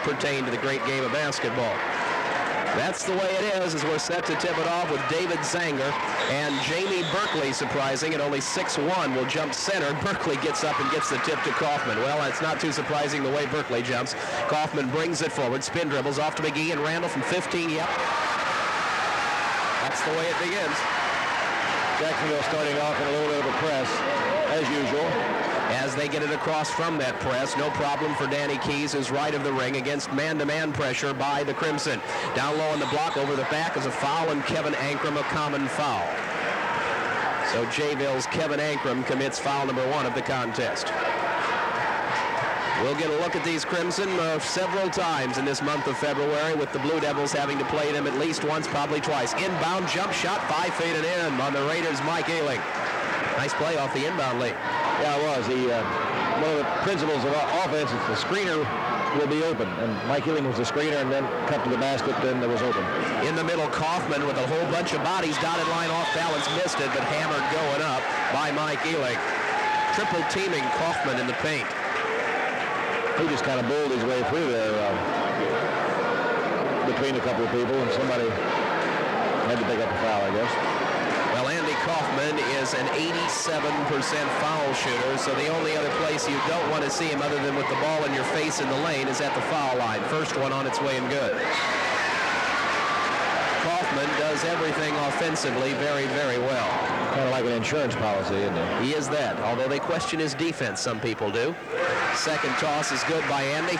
pertain to the great game of basketball. That's the way it is as we're set to tip it off with David Zanger and Jamie Berkeley, surprising at only 6'1", will jump center. Berkeley gets up and gets the tip to Kaufman. Well, it's not too surprising the way Berkeley jumps. Kaufman brings it forward, spin dribbles off to McGee and Randall from 15. Yep. That's the way it begins. Jacksonville starting off in a little bit of a press, as usual. As they get it across from that press, no problem for Danny Keys, who's right of the ring against man-to-man pressure by the Crimson. Down low on the block, over the back is a foul, and Kevin Ankrum a common foul. So Jayville's Kevin Ankrum commits foul number 1 of the contest. We'll get a look at these Crimson several times in this month of February, with the Blue Devils having to play them at least once, probably twice. Inbound jump shot, 5 feet and in on the Raiders' Mike Ayling. Nice play off the inbound lane. Yeah, it was. One of the principles of offense is the screener will be open. And Mike Ayling was the screener and then cut to the basket, then it was open. In the middle, Kaufman with a whole bunch of bodies. Dotted line off balance, missed it, but hammered going up by Mike Ayling. Triple teaming Kaufman in the paint. He just kind of bowled his way through there between a couple of people, and somebody had to pick up a foul, I guess. Well, Andy Kaufman is an 87% foul shooter, so the only other place you don't want to see him other than with the ball in your face in the lane is at the foul line. First one on its way and good. Kaufman does everything offensively very, very well. Kind of like an insurance policy, isn't it? He is that, although they question his defense, some people do. Second toss is good by Andy.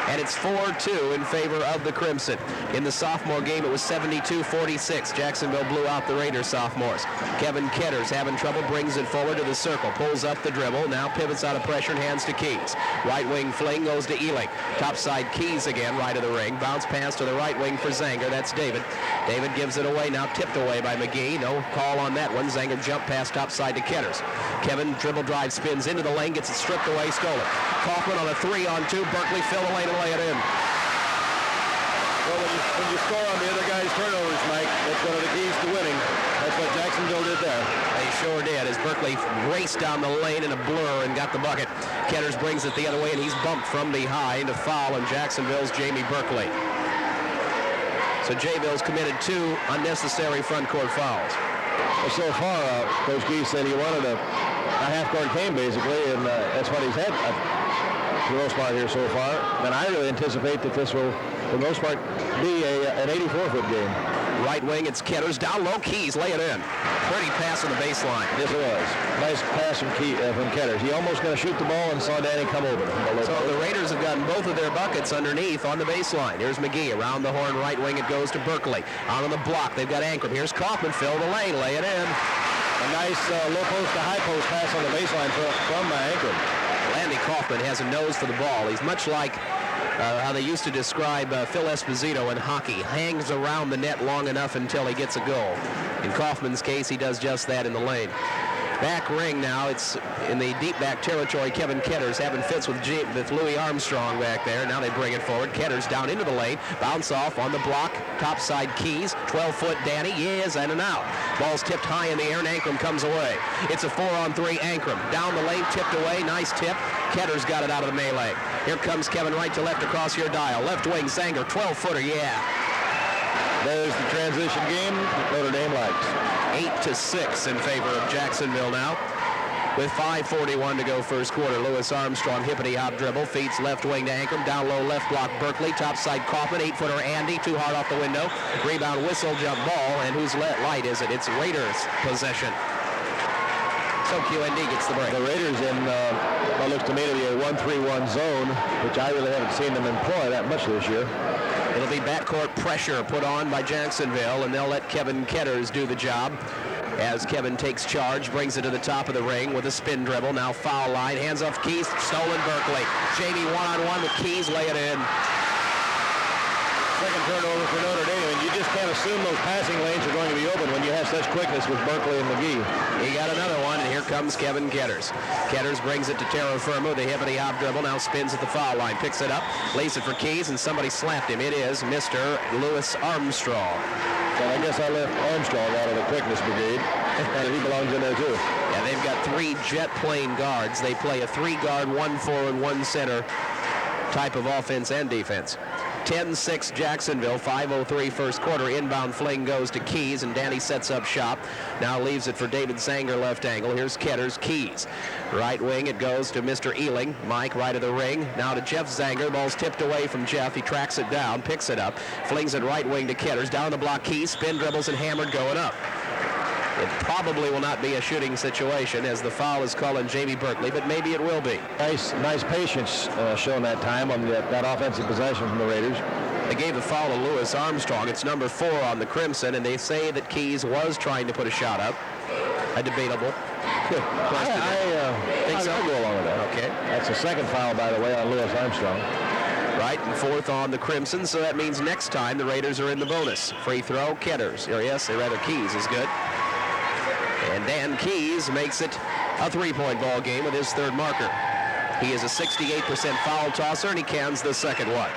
And it's 4-2 in favor of the Crimson. In the sophomore game, it was 72-46. Jacksonville blew out the Raiders sophomores. Kevin Ketters having trouble, brings it forward to the circle, pulls up the dribble, now pivots out of pressure and hands to Keys. Right wing fling goes to Ealing. Topside Keys again, right of the ring. Bounce pass to the right wing for Zanger. That's David. David gives it away, now tipped away by McGee. No call on that one. Zanger jump pass topside to Ketters. Kevin dribble drive, spins into the lane, gets it stripped away, stolen. Kaufman on a 3-on-2. Berkeley fill the lane and lay it in. Well, when you score on the other guy's turnovers, Mike, that's one of the keys to winning. That's what Jacksonville did there. They sure did, as Berkeley raced down the lane in a blur and got the bucket. Ketters brings it the other way, and he's bumped from behind. A foul on Jacksonville's Jamie Berkeley. So Jayville's committed 2 unnecessary front court fouls. Well, so far, Coach Keys said he wanted a half-court game, basically, and that's what he's had for the most part here so far. And I really anticipate that this will, for the most part, be an 84-foot game. Right wing, it's Ketters. Down low, Keys, lay it in. Pretty pass on the baseline. Yes, it was. Nice pass from Ketters. He almost going to shoot the ball and saw Danny come over. So the Raiders have gotten both of their buckets underneath on the baseline. Here's McGee. Around the horn, right wing, it goes to Berkeley. Out on the block, they've got Ankrum. Here's Kaufman, fill the lane, lay it in. A nice low post to high post pass on the baseline from Ankrum. Andy Kaufman has a nose for the ball. He's much like how they used to describe Phil Esposito in hockey. Hangs around the net long enough until he gets a goal. In Kaufman's case, he does just that in the lane. Back ring now. It's in the deep back territory. Kevin Ketters having fits with Louis Armstrong back there. Now they bring it forward. Ketters down into the lane. Bounce off on the block. Topside Keys. 12-foot Danny. Yes, and out. Ball's tipped high in the air, and Ankrum comes away. It's a 4-on-3 Ankrum. Down the lane, tipped away. Nice tip. Ketters got it out of the melee. Here comes Kevin right to left across your dial. Left wing, Zanger. 12-footer, yeah. There's the transition game that Notre Dame likes. 8-6 in favor of Jacksonville now. With 5:41 to go first quarter. Louis Armstrong, hippity-hop dribble, feeds left wing to Ankrum. Down low, left block, Berkeley. Topside Kaufman, 8-footer Andy, too hard off the window. Rebound, whistle, jump ball, and whose light is it? It's Raiders' possession. So QND gets the break. The Raiders in what looks to me to be a 1-3-1 zone, which I really haven't seen them employ that much this year. It'll be backcourt pressure put on by Jacksonville, and they'll let Kevin Ketters do the job. As Kevin takes charge, brings it to the top of the ring with a spin dribble. Now foul line, hands off Keys, stolen Berkeley. Jamie one-on-one with Keys, lay it in. Second turnover for Notre Dame, and you just can't assume those passing lanes are going to be open when you have such quickness with Berkeley and McGee. He got another one, and here comes Kevin Ketters. Ketters brings it to Terra Firma, the hippity-hop dribble, now spins at the foul line, picks it up, lays it for Keys, and somebody slapped him. It is Mr. Louis Armstrong. Well, I guess I left Armstrong out of the quickness brigade, and he belongs in there too. Yeah, they've got 3 jet plane guards. They play a 3-guard, 1 forward, 1 center type of offense and defense. 10-6 Jacksonville, 5:03 first quarter. Inbound fling goes to Keys, and Danny sets up shop. Now leaves it for David Zanger, left angle. Here's Ketters, Keys. Right wing, it goes to Mr. Ealing. Mike, right of the ring. Now to Jeff Zanger. Ball's tipped away from Jeff. He tracks it down, picks it up, flings it right wing to Ketters. Down the block, Keys, spin dribbles and hammered, going up. It probably will not be a shooting situation as the foul is called on Jamie Berkeley, but maybe it will be. Nice patience shown that time on that offensive possession from the Raiders. They gave the foul to Louis Armstrong. It's number 4 on the Crimson, and they say that Keys was trying to put a shot up. A debatable. I'll go along with that. Okay. That's the second foul, by the way, on Louis Armstrong. Right, and 4th on the Crimson, so that means next time the Raiders are in the bonus. Free throw, Ketters. Or yes, rather Keys is good. And Dan Keys makes it a 3-point ball game with his 3rd marker. He is a 68% foul tosser, and he cans the second one.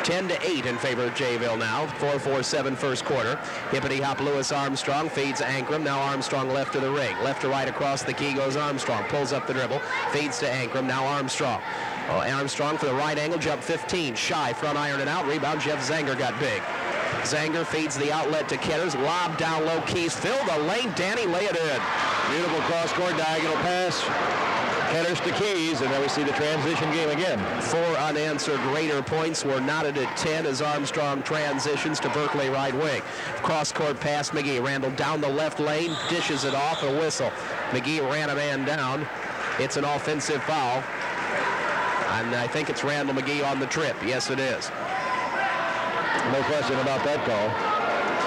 10-8 in favor of Jayville now. 4-4-7 first quarter. Hippity hop Louis Armstrong feeds Ankrum. Now Armstrong left to the ring. Left to right across the key goes Armstrong. Pulls up the dribble. Feeds to Ankrum. Now Armstrong. Armstrong for the right angle. Jump 15. Shy. Front iron and out. Rebound. Jeff Zanger got big. Zanger feeds the outlet to Ketters. Lob down low. Keys fill the lane. Danny lay it in. Beautiful cross-court diagonal pass. Ketters to Keys, and then we see the transition game again. 4 unanswered Raider points were knotted at 10 as Armstrong transitions to Berkeley right wing. Cross-court pass McGee. Randall down the left lane, dishes it off, a whistle. McGee ran a man down. It's an offensive foul. And I think it's Randall McGee on the trip. Yes, it is. No question about that call.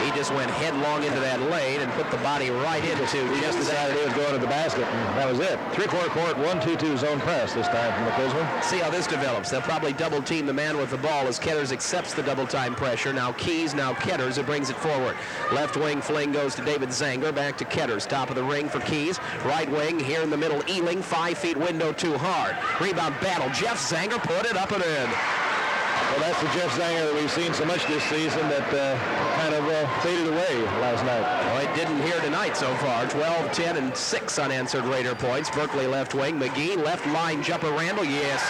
He just went headlong into that lane and put the body right into He just decided he was going to the basket, and that was it. 3-quarter court, 1-2-2 zone press this time from the Kuzma. See how this develops. They'll probably double team the man with the ball as Ketters accepts the double time pressure. Now Keys, now Ketters, who brings it forward. Left wing fling goes to David Zanger, back to Ketters. Top of the ring for Keys. Right wing here in the middle, Ealing, 5 feet window too hard. Rebound battle. Jeff Zanger put it up and in. Well, that's the Jeff Zanger that we've seen so much this season that kind of faded away last night. Well, it didn't here tonight so far. 12, 10, and 6 unanswered Raider points. Berkeley left wing. McGee left line jumper. Randall, yes.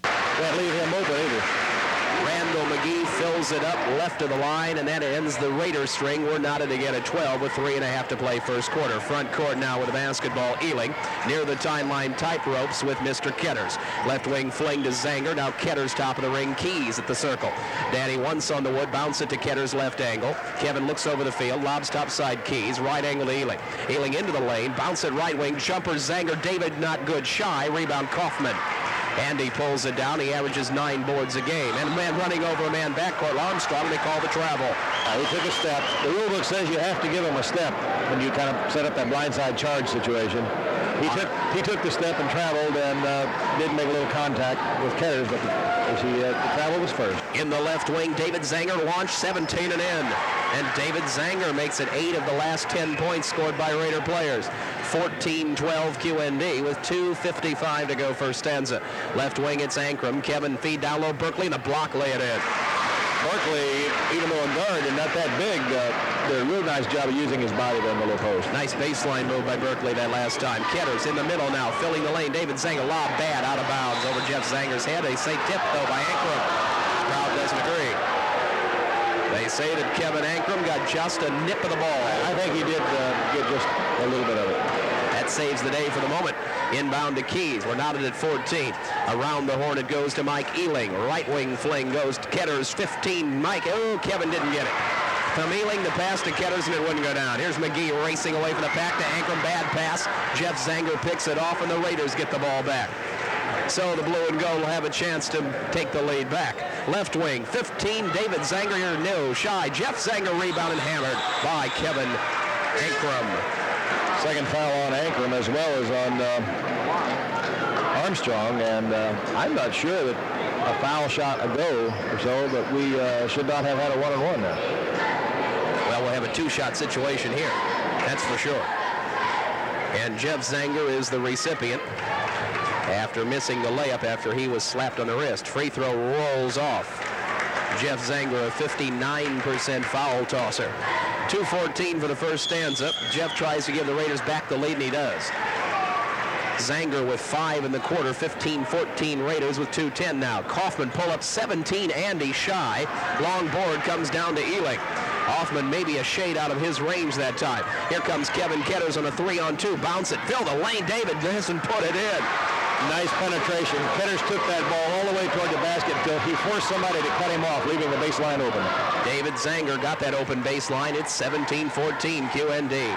Can't leave him open either. Randall McGee fills it up left of the line, and that ends the Raider string. We're knotted again at 12 with 3.5 to play first quarter. Front court now with a basketball. Ealing near the timeline, tight ropes with Mr. Ketters. Left wing fling to Zanger. Now Ketters top of the ring. Keys at the circle. Danny once on the wood. Bounce it to Ketters left angle. Kevin looks over the field. Lobs top side Keys. Right angle to Ealing. Ealing into the lane. Bounce it right wing. Jumper Zanger. David not good. Shy. Rebound Kaufman. Andy pulls it down. He averages 9 boards a game. And a man running over a man backcourt, Armstrong, they call the travel. He took a step. The rule book says you have to give him a step when you kind of set up that blindside charge situation. He took the step and traveled and did make a little contact with Ketters, but the travel was first. In the left wing, David Zanger launched 17 and in. And David Zanger makes it 8 of the last 10 points scored by Raider players. 14-12 QND with 2:55 to go first stanza. Left wing, it's Ankrum. Kevin feed down low. Berkeley and the block lay it in. Berkeley, even though a guard and not that big, did a real nice job of using his body there in the low post. Nice baseline move by Berkeley that last time. Ketters in the middle now, filling the lane. David Zanger, lob bad, out of bounds over Jeff Zanger's head. They say tip, though, by Ankrum. Crowd doesn't agree. They say that Kevin Ankrum got just a nip of the ball. I think he did get just a little bit of it. That saves the day for the moment. Inbound to Keys. We're knotted at 14. Around the horn it goes to Mike Ealing. Right wing fling goes to Ketters. 15. Mike. Oh, Kevin didn't get it. From Ealing, the pass to Ketters, and it wouldn't go down. Here's McGee racing away from the pack to Ankrum. Bad pass. Jeff Zanger picks it off, and the Raiders get the ball back. So the blue and gold will have a chance to take the lead back. Left wing, 15. David Zanger here, no. Shy. Jeff Zanger rebound and hammered by Kevin Ankrum. Second foul on Ankrum as well as on Armstrong, and I'm not sure that a foul shot ago or so, but we should not have had a one-on-one now. Well, we'll have a 2-shot situation here, that's for sure. And Jeff Zanger is the recipient after missing the layup after he was slapped on the wrist. Free throw rolls off. Jeff Zanger, a 59% foul tosser. 2:14 for the first stanza. Jeff tries to give the Raiders back the lead, and he does. Zanger with 5 in the quarter, 15-14 Raiders with 2:10 now. Kaufman pull up 17, Andy shy. Long board comes down to Ealing. Hoffman maybe a shade out of his range that time. Here comes Kevin Ketters on a 3-on-2. Bounce it, fill the lane. David doesn't put it in. Nice penetration. Ketters took that ball all the way toward the basket until he forced somebody to cut him off, leaving the baseline open. David Zanger got that open baseline. It's 17-14 QND.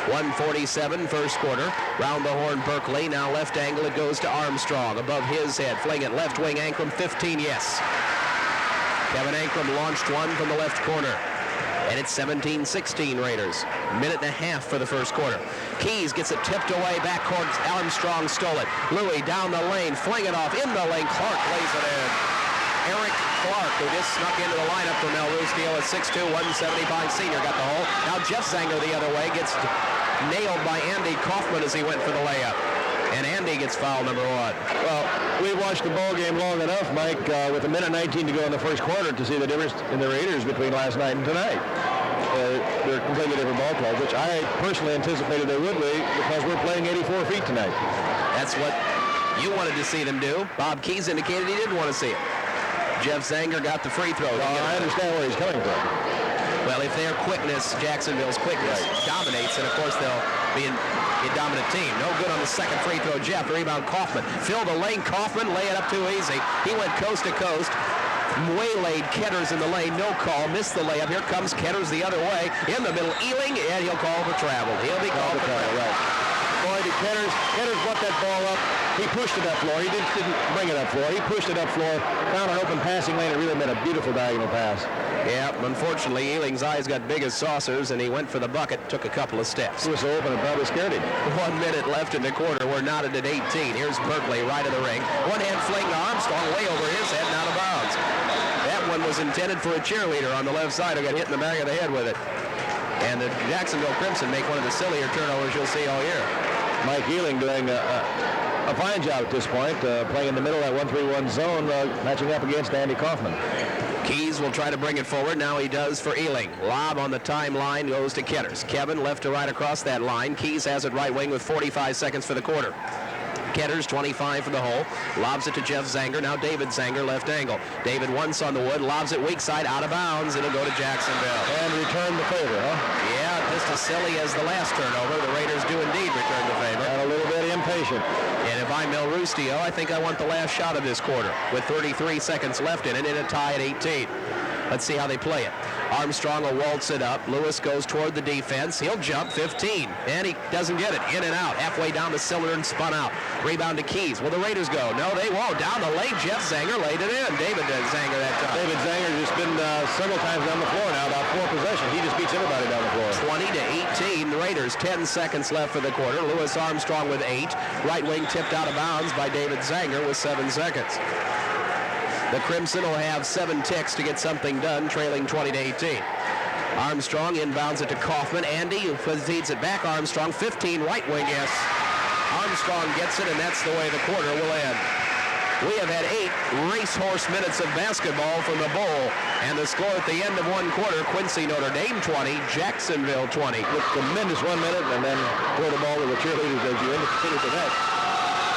1:47 first quarter. Round the horn Berkeley. Now left angle. It goes to Armstrong. Above his head. Fling it left wing. Ankrum 15. Yes. Kevin Ankrum launched one from the left corner. And it's 17-16 Raiders. Minute and a half for the first quarter. Keys gets it tipped away. Backcourt. Armstrong stole it. Louis down the lane. Fling it off. In the lane. Clark lays it in. Eric Clark, who just snuck into the lineup for Melrose Steel, a 6'2", 175 senior, got the hole. Now Jeff Zanger the other way gets nailed by Andy Kaufman as he went for the layup. And Andy gets foul number 1. Well, we watched the ball game long enough, Mike, with a minute 19 to go in the first quarter to see the difference in the Raiders between last night and tonight. They're completely different ball clubs, which I personally anticipated they would be because we're playing 84 feet tonight. That's what you wanted to see them do. Bob Keys indicated he didn't want to see it. Jeff Zanger got the free throw. I understand where he's coming from. Well, if their quickness, Jacksonville's quickness, dominates, and of course they'll be a dominant team. No good on the second free throw. Jeff, rebound Kaufman. Fill the lane. Kaufman, lay it up too easy. He went coast to coast. Waylaid Ketters in the lane. No call. Missed the layup. Here comes Ketters the other way. In the middle, Ealing, and he'll call for travel. He'll be called for travel. Right. Boy, did Ketters brought that ball up. He pushed it up floor. He didn't bring it up floor. He pushed it up floor, found an open passing lane, and really made a beautiful diagonal pass. Yeah, unfortunately, Ealing's eyes got big as saucers, and he went for the bucket, took a couple of steps. He was so open, it probably scared him. 1 minute left in the quarter. We're knotted at 18. Here's Berkeley right of the ring. One hand fling to Armstrong, way over his head and out of bounds. That one was intended for a cheerleader on the left side who got hit in the back of the head with it. And the Jacksonville Crimson make one of the sillier turnovers you'll see all year. Mike Ealing doing a fine job at this point, playing in the middle of that 1-3-1 zone, matching up against Andy Kaufman. Keys will try to bring it forward. Now he does for Ealing. Lob on the timeline goes to Ketters. Kevin left to right across that line. Keys has it right wing with 45 seconds for the quarter. Ketters, 25 for the hole. Lobs it to Jeff Zanger. Now David Zanger, left angle. David once on the wood. Lobs it weak side, out of bounds. It'll go to Jacksonville. And return the favor, huh? Yeah, just as silly as the last turnover. The Raiders do indeed return the favor. And a little bit impatient. And if I'm Melrose Steel, I think I want the last shot of this quarter with 33 seconds left in it and a tie at 18. Let's see how they play it. Armstrong will waltz it up. Lewis goes toward the defense. He'll jump 15. And he doesn't get it. In and out. Halfway down the cylinder and spun out. Rebound to Keys. Will the Raiders go? No, they won't. Down the lane. Jeff Zanger laid it in. David Zanger that time. David Zanger just been several times down the floor now, about 4 possessions. He just beats everybody down the floor. 20 to 18. The Raiders, 10 seconds left for the quarter. Lewis Armstrong with 8. Right wing tipped out of bounds by David Zanger with 7 seconds. The Crimson will have 7 ticks to get something done, trailing 20 to 18. Armstrong inbounds it to Kaufman. Andy feeds it back. Armstrong, 15, right wing, yes. Armstrong gets it, and that's the way the quarter will end. We have had 8 racehorse minutes of basketball from the bowl, and the score at the end of one quarter, Quincy Notre Dame 20, Jacksonville 20. With tremendous 1 minute, and then throw the ball to the cheerleaders as you indicated to that.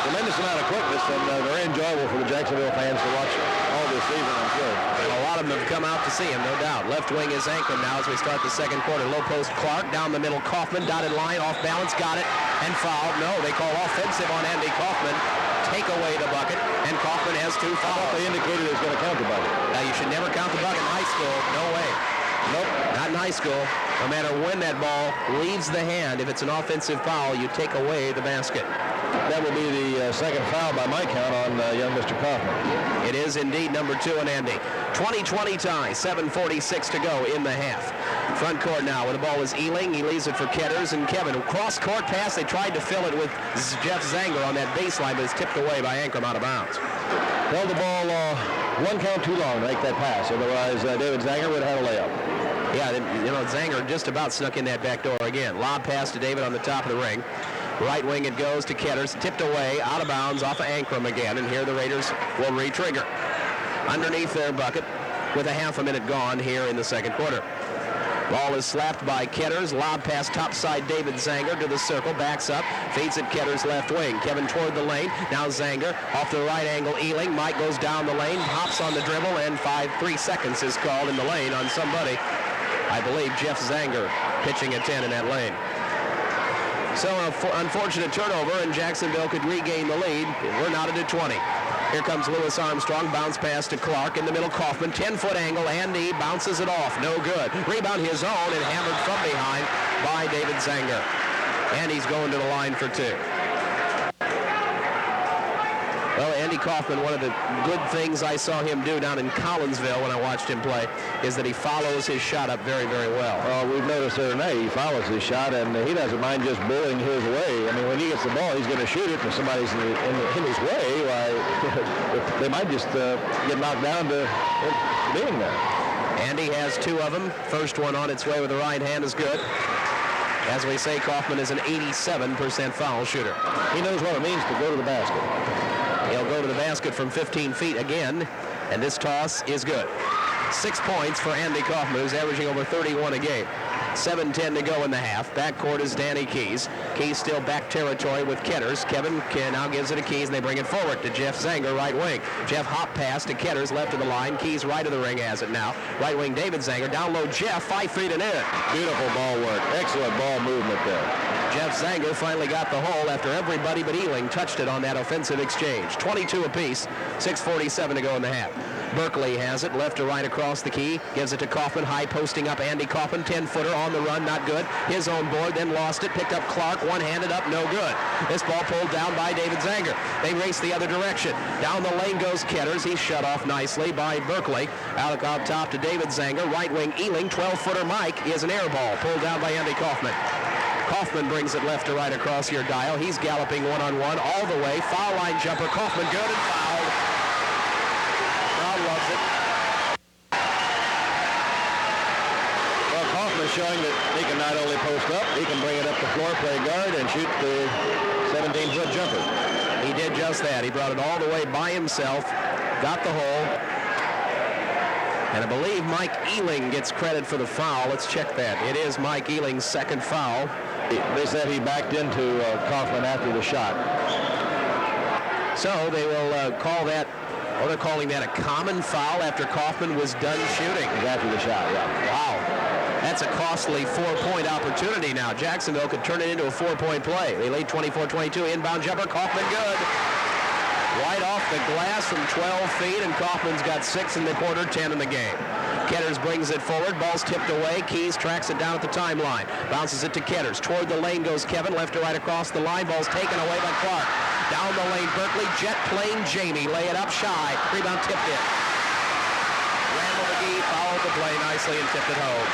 Tremendous amount of quickness, and very enjoyable for the Jacksonville fans to watch all this season, I'm sure. And a lot of them have come out to see him, no doubt. Left wing is Ankrum now as we start the second quarter. Low post Clark, down the middle Kaufman, dotted line, off balance, got it, and fouled. No, they call offensive on Andy Kaufman. Take away the bucket, and Kaufman has 2 fouls. They indicated he was going to count the bucket. Now, you should never count the bucket in high school. No way. Nope, not in high school. No matter when that ball leaves the hand, if it's an offensive foul, you take away the basket. That will be the second foul by my count on young Mr. Kaufman. It is indeed number 2 on Andy. 20-20 tie, 7:46 to go in the half. Front court now, where the ball is Ealing. He leaves it for Ketters and Kevin. Cross-court pass. They tried to fill it with Jeff Zanger on that baseline, but it's tipped away by Ankrum out of bounds. Held the ball 1 count too long to make that pass. Otherwise, David Zanger would have had a layup. Yeah, you know, Zanger just about snuck in that back door again. Lob pass to David on the top of the ring. Right wing it goes to Ketters, tipped away, out of bounds, off of Ankrum again, and here the Raiders will re-trigger. Underneath their bucket with a half a minute gone here in the second quarter. Ball is slapped by Ketters. Lob pass topside David Zanger to the circle. Backs up. Feeds it Ketters left wing. Kevin toward the lane. Now Zanger off the right angle. Ealing. Mike goes down the lane. Hops on the dribble. And 3 seconds is called in the lane on somebody. I believe Jeff Zanger pitching a 10 in that lane. So an unfortunate turnover, and Jacksonville could regain the lead. We're knotted at 20. Here comes Louis Armstrong. Bounce pass to Clark. In the middle, Kaufman. 10-foot angle. Andy bounces it off. No good. Rebound his own and hammered from behind by David Zanger. And he's going to the line for 2. Well, Andy Kaufman, one of the good things I saw him do down in Collinsville when I watched him play is that he follows his shot up very, very well. Well, we've noticed the other night he follows his shot, and he doesn't mind just bowling his way. I mean, when he gets the ball, he's going to shoot it. If somebody's in his way, why, they might just get knocked down to being there. Andy has 2 of them. First one on its way with the right hand is good. As we say, Kaufman is an 87% foul shooter. He knows what it means to go to the basket. He'll go to the basket from 15 feet again, and this toss is good. 6 points for Andy Kaufman, who's averaging over 31 a game. 7:10 to go in the half. Backcourt is Danny Keys. Keys still back territory with Ketters. Kevin now gives it to Keys, and they bring it forward to Jeff Zanger, right wing. Jeff hop pass to Ketters, left of the line. Keys right of the ring has it now. Right wing David Zanger. Down low Jeff, 5 feet and in. Beautiful ball work. Excellent ball movement there. Jeff Zanger finally got the hole after everybody but Ealing touched it on that offensive exchange. 22 apiece, 6:47 to go in the half. Berkeley has it, left to right across the key, gives it to Kaufman, high posting up Andy Kaufman, 10-footer on the run, not good. His own board, then lost it, picked up Clark, one-handed up, no good. This ball pulled down by David Zanger. They race the other direction. Down the lane goes Ketters. He's shut off nicely by Berkeley. Out top to David Zanger, right wing Ealing, 12-footer Mike is an air ball, pulled down by Andy Kaufman. Kaufman brings it left to right across your dial. He's galloping one-on-one all the way. Foul line jumper. Kaufman good and fouled. Crowd loves it. Well, Kaufman's showing that he can not only post up, he can bring it up the floor, play guard, and shoot the 17-foot jumper. He did just that. He brought it all the way by himself, got the hole. And I believe Mike Ealing gets credit for the foul. Let's check that. It is Mike Ealing's second foul. They said he backed into Kaufman after the shot. So they will call that, or they're calling that a common foul after Kaufman was done shooting. After the shot, yeah. Wow. That's a costly 4-point opportunity now. Jacksonville could turn it into a 4-point play. They lead 24-22. Inbound jumper. Kaufman good. Right off the glass from 12 feet, and Kaufman's got 6 in the quarter, 10 in the game. Ketters brings it forward. Ball's tipped away. Keys tracks it down at the timeline. Bounces it to Ketters. Toward the lane goes Kevin. Left to right across the line. Ball's taken away by Clark. Down the lane, Berkeley. Jet plane Jamie. Lay it up shy. Rebound tipped in. Randall McGee fouled the play nicely and tipped it home.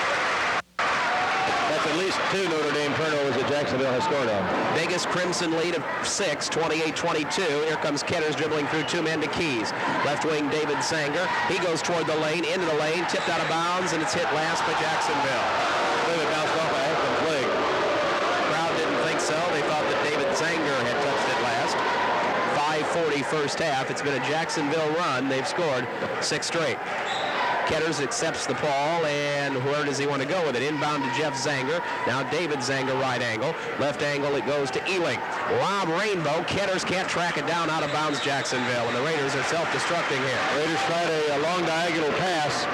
That's at least 2 Notre Dame turnovers that Jacksonville has scored on. Vegas Crimson lead of 6, 28-22. Here comes Ketters dribbling through 2 men to Keys. Left wing David Zanger. He goes toward the lane, into the lane, tipped out of bounds, and it's hit last by Jacksonville. It bounced off a Hampton's leg. The crowd didn't think so. They thought that David Zanger had touched it last. 5:40 first half. It's been a Jacksonville run. They've scored 6 straight. Ketters accepts the ball, and where does he want to go with it? Inbound to Jeff Zanger. Now David Zanger, right angle. Left angle, it goes to Ealing. Lob rainbow. Ketters can't track it down, out of bounds Jacksonville, and the Raiders are self-destructing here. Raiders tried a long diagonal pass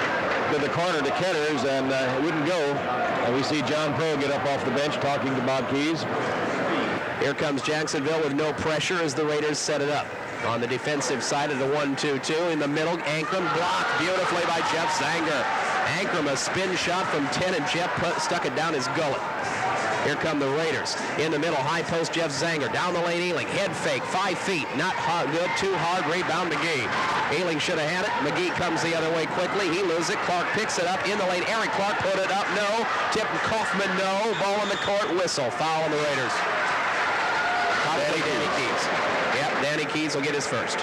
to the corner to Ketters, and it wouldn't go. And we see John Pro get up off the bench talking to Bob Keys. Here comes Jacksonville with no pressure as the Raiders set it up. On the defensive side of the 1-2-2, in the middle, Ankrum blocked beautifully by Jeff Zanger. Ankrum, a spin shot from 10, and Jeff stuck it down his gullet. Here come the Raiders. In the middle, high post, Jeff Zanger. Down the lane, Ealing. Head fake, 5 feet. Not hard, good, too hard. Rebound, McGee. Ealing should have had it. McGee comes the other way quickly. He loses it. Clark picks it up. In the lane, Eric Clark put it up. No. Tip Kaufman, no. Ball in the court. Whistle. Foul on the Raiders. Danny Keys. Yep, Danny Keys will get his first.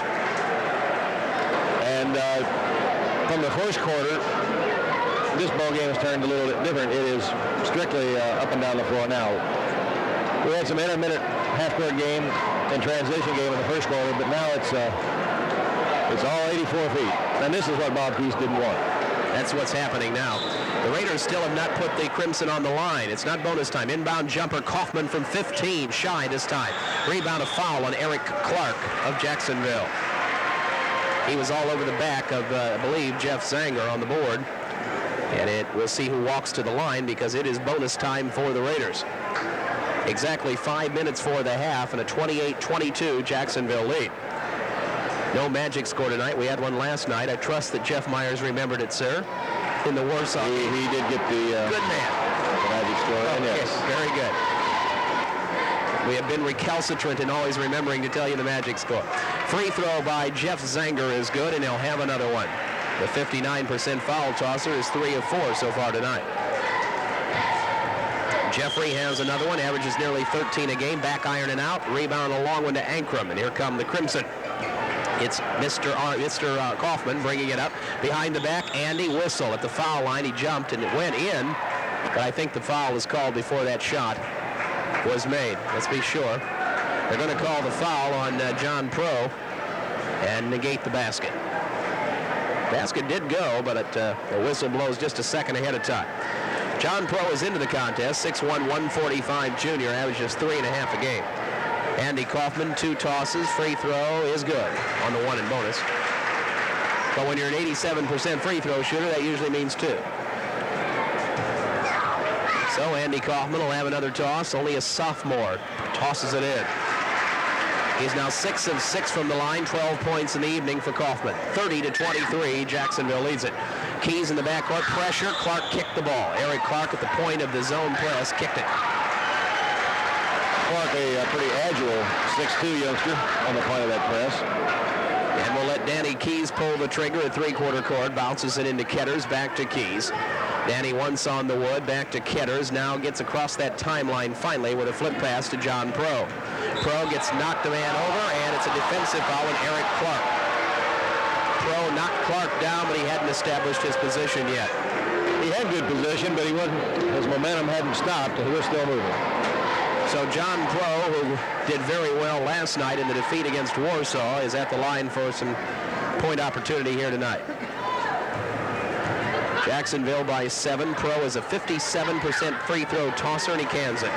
And from the first quarter, this ball game has turned a little bit different. It is strictly up and down the floor now. We had some intermittent half-court game and transition game in the first quarter, but now it's all 84 feet. And this is what Bob Keys didn't want. That's what's happening now. The Raiders still have not put the Crimson on the line. It's not bonus time. Inbound jumper, Kaufman from 15, shy this time. Rebound, a foul on Eric Clark of Jacksonville. He was all over the back of, I believe, Jeff Zanger on the board. And we'll see who walks to the line because it is bonus time for the Raiders. Exactly 5 minutes for the half and a 28-22 Jacksonville lead. No Magic score tonight. We had one last night. I trust that Jeff Myers remembered it, sir, in the Warsaw. He did get the good man. The Magic score. Okay, yes. very good. We have been recalcitrant in always remembering to tell you the Magic score. Free throw by Jeff Zanger is good, and he'll have another one. The 59% foul tosser is 3 of 4 so far tonight. Jeffrey has another one, averages nearly 13 a game, back iron and out. Rebound a long one to Ankrum, and here come the Crimson. It's Mr. Kaufman bringing it up. Behind the back, Andy Whistle at the foul line. He jumped, and it went in, but I think the foul was called before that shot was made. Let's be sure. They're going to call the foul on John Pro and negate the basket. Basket did go, but the whistle blows just a second ahead of time. John Pro is into the contest, 6'1", 145 junior, averages 3.5 a game. Andy Kaufman, 2 tosses, free throw is good on the 1 in bonus. But when you're an 87% free throw shooter, that usually means 2. So Andy Kaufman will have another toss, only a sophomore, tosses it in. He's now 6 of 6 from the line, 12 points in the evening for Kaufman. 30-23, Jacksonville leads it. Keys in the backcourt, pressure, Clark kicked the ball. Eric Clark at the point of the zone press, kicked it. Clark, a pretty agile 6'2" youngster on the point of that press. And we'll let Danny Keys pull the trigger at three-quarter court, bounces it into Ketters, back to Keys. Danny once on the wood, back to Ketters, now gets across that timeline finally with a flip pass to John Pro. Pro gets knocked a man over, and it's a defensive foul on Eric Clark. Pro knocked Clark down, but he hadn't established his position yet. He had good position, but his momentum hadn't stopped, and he was still moving. So John Pro, who did very well last night in the defeat against Warsaw, is at the line for some point opportunity here tonight. Jacksonville by 7. Pro is a 57% free throw tosser, and he cans it.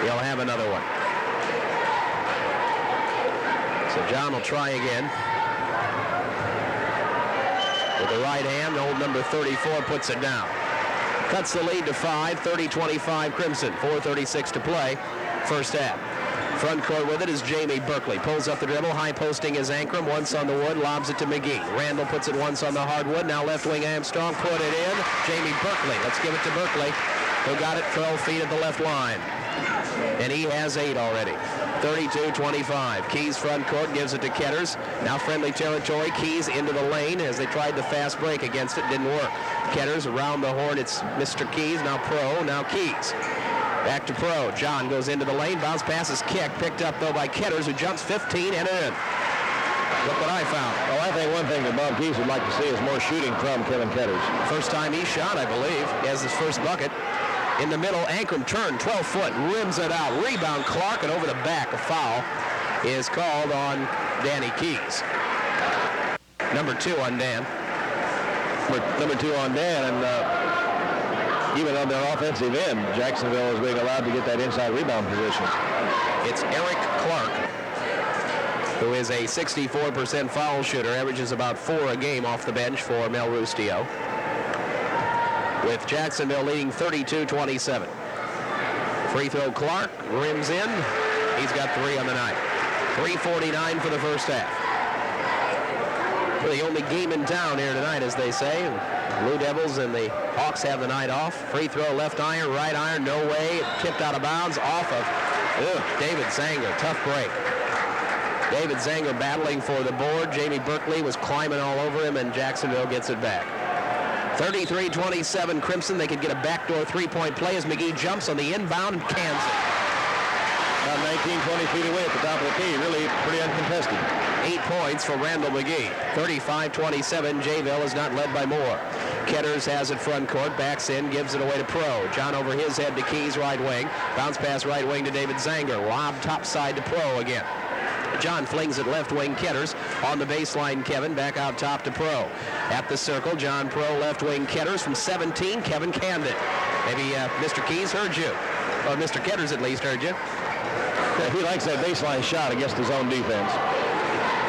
He'll have another one. So John will try again. With the right hand, old number 34 puts it down. Cuts the lead to 5, 30-25 Crimson, 4:36 to play, first half. Front court with it is Jamie Berkeley. Pulls up the dribble, high posting is Ankrum, once on the wood, lobs it to McGee. Randall puts it once on the hardwood, now left wing Armstrong, put it in. Jamie Berkeley, let's give it to Berkeley, who got it 12 feet at the left line. And he has 8 already. 32-25. Keys front court, gives it to Ketters. Now friendly territory. Keys into the lane as they tried the fast break against it. Didn't work. Ketters around the horn. It's Mr. Keys. Now Pro. Now Keys. Back to Pro. John goes into the lane. Bounce pass is kicked. Picked up, though, by Ketters, who jumps 15 and in. Look what I found. Well, I think one thing that Bob Keys would like to see is more shooting from Kevin Ketters. First time he shot, I believe. He has his first bucket. In the middle, Ankrum turn, 12 foot, rims it out. Rebound, Clark, and over the back. A foul is called on Danny Keys. Number 2 on Dan. Number 2 on Dan, and even on their offensive end, Jacksonville is being allowed to get that inside rebound position. It's Eric Clark, who is a 64% foul shooter, averages about 4 a game off the bench for Mel Rustio. With Jacksonville leading 32-27. Free throw Clark, rims in. He's got 3 on the night. 3:49 for the first half. We're the only game in town here tonight, as they say. Blue Devils and the Hawks have the night off. Free throw, left iron, right iron, no way. Tipped out of bounds, off of David Zanger. Tough break. David Zanger battling for the board. Jamie Berkeley was climbing all over him, and Jacksonville gets it back. 33-27 Crimson. They could get a backdoor three-point play as McGee jumps on the inbound and cans it. About 19, 20 feet away at the top of the key. Really pretty uncontested. 8 points for Randall McGee. 35-27. Jayville is not led by more. Ketters has it front court, backs in, gives it away to Pro. John over his head to Keys, right wing. Bounce pass right wing to David Zanger. Lob top side to Pro again. John flings it left wing. Ketters on the baseline. Kevin back out top to Pro. At the circle, John Pro left wing. Ketters from 17. Kevin canned it. Maybe Mr. Keys heard you. Or Mr. Ketters at least heard you. He likes that baseline shot against his own defense.